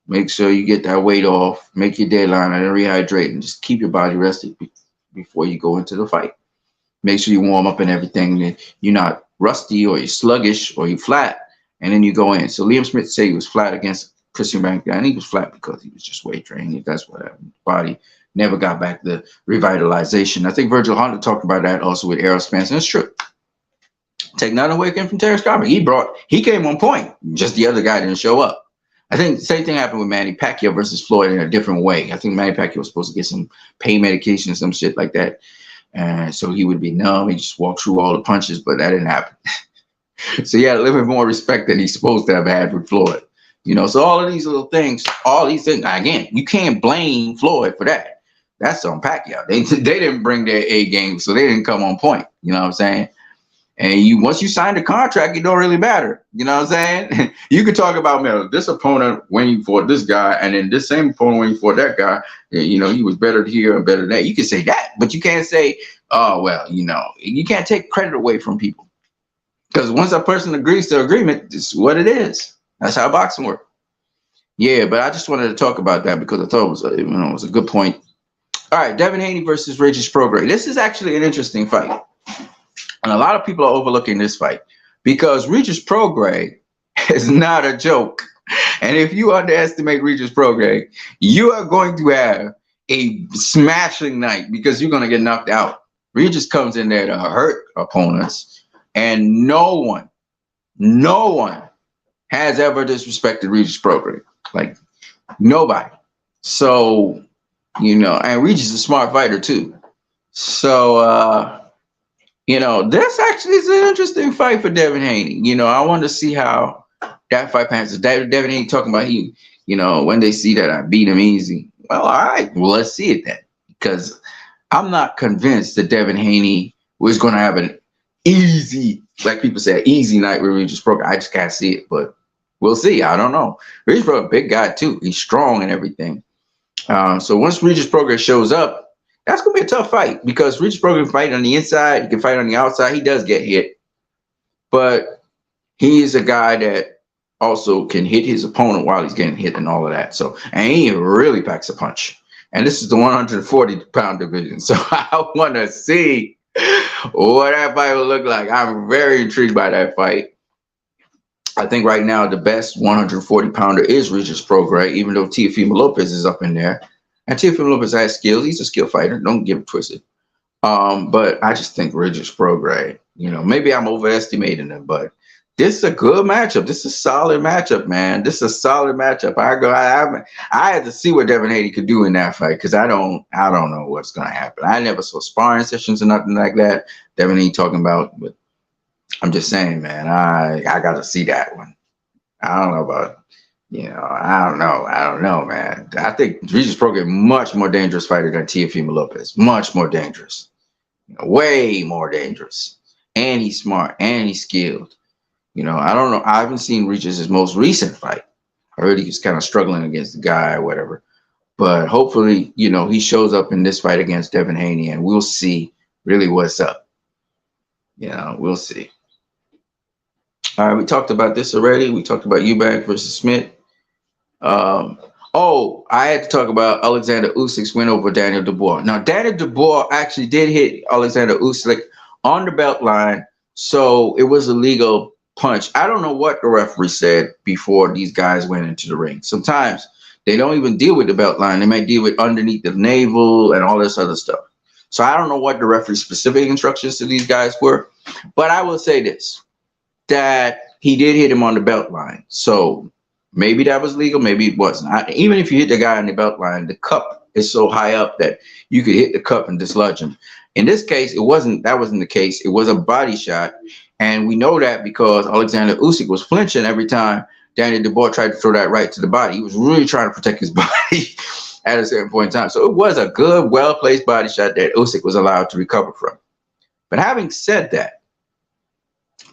make sure you get that weight off, make your deadline and rehydrate, and just keep your body rested before you go into the fight. Make sure you warm up and everything, that you're not rusty or you're sluggish or you're flat, and then you go in. So Liam Smith said he was flat against Chris Eubank, and he was flat because he was just weight drained. That's what happened. Body never got back the revitalization. I think Virgil Hunter talked about that also with Errol Spence, and it's true. Take nothing away from Terrence Crawford. He came on point. Just the other guy didn't show up. I think the same thing happened with Manny Pacquiao versus Floyd in a different way. I think Manny Pacquiao was supposed to get some pain medication, some shit like that. And so he would be numb. He just walked through all the punches, but that didn't happen. So he had a little bit more respect than he's supposed to have had with Floyd. So all of these little things, again, you can't blame Floyd for that. That's on Pacquiao. They didn't bring their A game, so they didn't come on point. You know what I'm saying? And once you sign the contract, it don't really matter. You know what I'm saying? You could talk about, this opponent winning for this guy, and then this same opponent winning for that guy. He was better here and better there. You can say that, but you can't say, you can't take credit away from people. Because once a person agrees to agreement, it's what it is. That's how boxing works. Yeah, but I just wanted to talk about that because I thought it was a good point. All right, Devin Haney versus Regis Prograis. This is actually an interesting fight. And a lot of people are overlooking this fight because Regis Prograis is not a joke. And if you underestimate Regis Prograis, you are going to have a smashing night because you're going to get knocked out. Regis comes in there to hurt opponents, and no one has ever disrespected Regis Prograis. Like, nobody. So, you know, and Regis is a smart fighter too. So, you know, this actually is an interesting fight for Devin Haney. You know, I want to see how that fight passes. Devin Haney talking about you know, when they see that I beat him easy. Well, all right, well, let's see it then. Because I'm not convinced that Devin Haney was going to have an easy, like people say, easy night with Regis Prograis. I just can't see it, but we'll see. I don't know. Regis Prograis, big guy too. He's strong and everything. So once Regis Prograis shows up, that's going to be a tough fight because Regis Prograis can fight on the inside. He can fight on the outside. He does get hit. But he is a guy that also can hit his opponent while he's getting hit and all of that. So, and he really packs a punch. And this is the 140-pound division. So I want to see what that fight will look like. I'm very intrigued by that fight. I think right now the best 140-pounder is Regis Prograis, even though Teofimo Lopez is up in there. And Teofimo Lopez has skills. He's a skill fighter. Don't get it twisted. But I just think Regis Prograis, you know, maybe I'm overestimating him, but this is a good matchup. This is a solid matchup, man. This is a solid matchup. I had to see what Devin Haney could do in that fight because I don't know what's gonna happen. I never saw sparring sessions or nothing like that. Devin Haney talking about, but I'm just saying, man, I got to see that one. I don't know about. You know, I don't know, man. I think Regis Prograis is much more dangerous fighter than Teofimo Lopez. Much more dangerous. You know, way more dangerous. And he's smart and he's skilled. You know, I don't know. I haven't seen Regis' most recent fight. I heard he's kind of struggling against the guy or whatever. But hopefully, you know, he shows up in this fight against Devin Haney and we'll see really what's up. You know, we'll see. All right, we talked about this already. We talked about Eubank versus Smith. I had to talk about Alexander Usyk's win over Daniel Dubois. Now, Daniel Dubois actually did hit Alexander Usyk on the belt line, so it was a legal punch. I don't know what the referee said before these guys went into the ring. Sometimes they don't even deal with the belt line. They might deal with underneath the navel and all this other stuff. So I don't know what the referee's specific instructions to these guys were, but I will say this, that he did hit him on the belt line. So maybe that was legal, maybe it wasn't. Even if you hit the guy on the belt line, the cup is so high up that you could hit the cup and dislodge him. In this case, that wasn't the case. It was a body shot. And we know that because Alexander Usyk was flinching every time Daniel Dubois tried to throw that right to the body. He was really trying to protect his body at a certain point in time. So it was a good, well-placed body shot that Usyk was allowed to recover from. But having said that,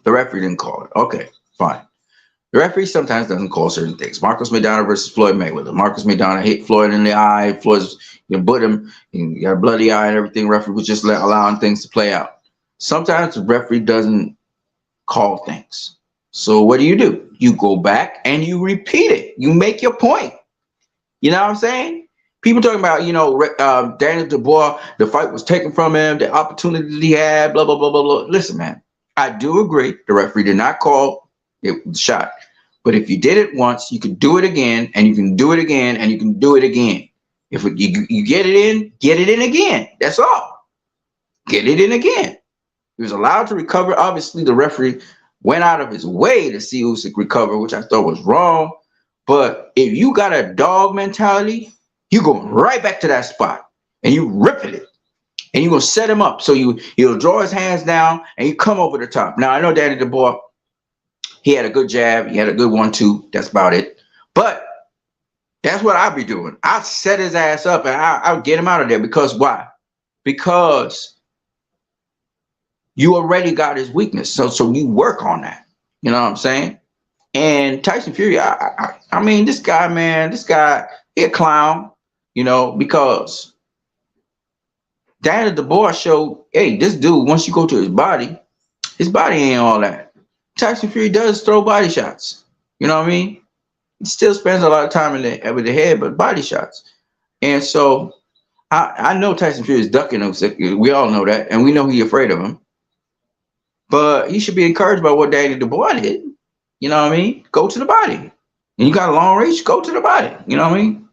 the referee didn't call it. Okay, fine. The referee sometimes doesn't call certain things. Marcos Maidana versus Floyd Mayweather. Marcos Maidana hit Floyd in the eye. Floyd's, put him, he got a bloody eye and everything. Referee was just allowing things to play out. Sometimes the referee doesn't call things. So what do? You go back and you repeat it. You make your point. You know what I'm saying? People talking about, Daniel Dubois, the fight was taken from him, the opportunity that he had, blah, blah, blah, blah, blah. Listen, man, I do agree. The referee did not call it shot. But if you did it once, you can do it again, and you can do it again, and you can do it again. If you get it in again. That's all. Get it in again. He was allowed to recover. Obviously, the referee went out of his way to see Usyk recover, which I thought was wrong. But if you got a dog mentality, you go right back to that spot, and you rip it. And you're going to set him up. So he'll draw his hands down, and you come over the top. Now, I know Danny Dubois, he had a good jab. He had a good 1-2. That's about it. But that's what I'll be doing. I'll set his ass up, and I'll get him out of there. Because why? Because you already got his weakness. So you work on that. You know what I'm saying? And Tyson Fury, I mean, this guy, man, he a clown, because Daniel Dubois showed, hey, this dude, once you go to his body ain't all that. Tyson Fury does throw body shots. You know what I mean? He still spends a lot of time with the head, but body shots. And so I know Tyson Fury is ducking Usyk. We all know that, and we know he's afraid of him. But he should be encouraged by what Danny Dubois did. You know what I mean? Go to the body. And you got a long reach, go to the body. You know what I mean?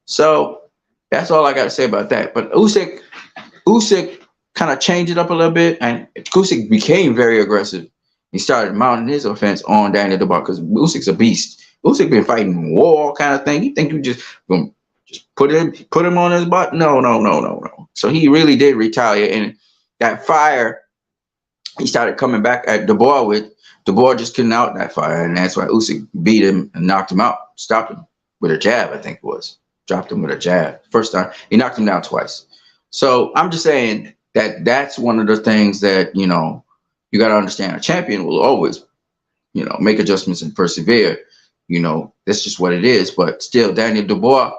So that's all I got to say about that. But Usyk kind of changed it up a little bit, and Usyk became very aggressive. He started mounting his offense on Daniel Dubois because Usyk's a beast. Usyk been fighting war kind of thing. You think you just gonna just put him on his butt? No. So he really did retaliate, and that fire he started coming back at Dubois with. Dubois just couldn't out that fire, and that's why Usyk beat him and knocked him out, stopped him with a jab, I think it was. Dropped him with a jab. First time, he knocked him down twice. So I'm just saying that that's one of the things that, you know, you got to understand. A champion will always, you know, make adjustments and persevere. You know, that's just what it is. But still, Daniel Dubois,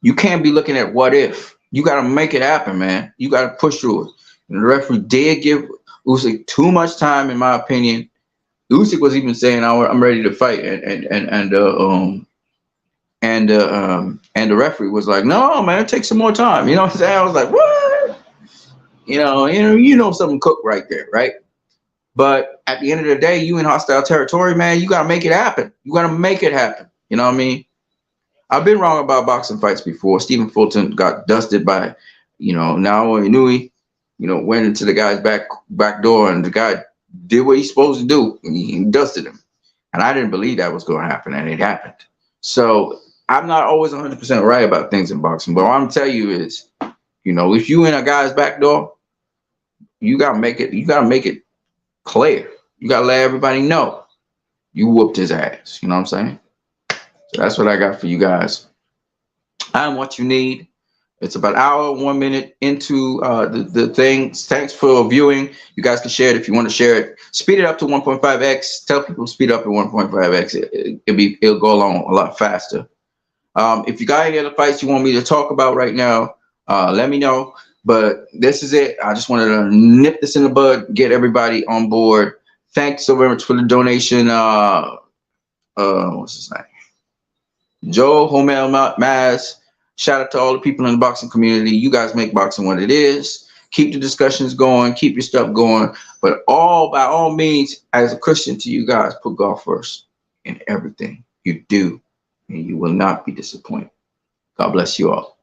you can't be looking at what if. You got to make it happen, man. You got to push through it. And the referee did give Usyk too much time, in my opinion. Usyk was even saying, "I'm ready to fight," and the referee was like, "No, man, take some more time." You know what I'm saying? I was like, "What?" You know something cooked right there, right? But at the end of the day, you in hostile territory, man. You gotta make it happen. You gotta make it happen. You know what I mean? I've been wrong about boxing fights before. Stephen Fulton got dusted by, Naoya Inoue. Went into the guy's back door, and the guy did what he's supposed to do. And he dusted him. And I didn't believe that was going to happen, and it happened. So I'm not always 100% right about things in boxing, but what I'm telling you is, if you in a guy's back door, you gotta make it. You gotta make it clear. You gotta let everybody know you whooped his ass. You know what I'm saying? So that's what I got for you guys. I'm what you need. It's about an hour, 1 minute into the thing. Thanks for viewing. You guys can share it if you want to share it. Speed it up to 1.5x. Tell people to speed up at 1.5x. It'll go along a lot faster. If you got any other fights you want me to talk about right now, let me know. But this is it. I just wanted to nip this in the bud, get everybody on board. Thanks so very much for the donation. What's his name? Joe Homel Maz. Shout out to all the people in the boxing community. You guys make boxing what it is. Keep the discussions going. Keep your stuff going. But by all means, as a Christian to you guys, put God first in everything you do, and you will not be disappointed. God bless you all.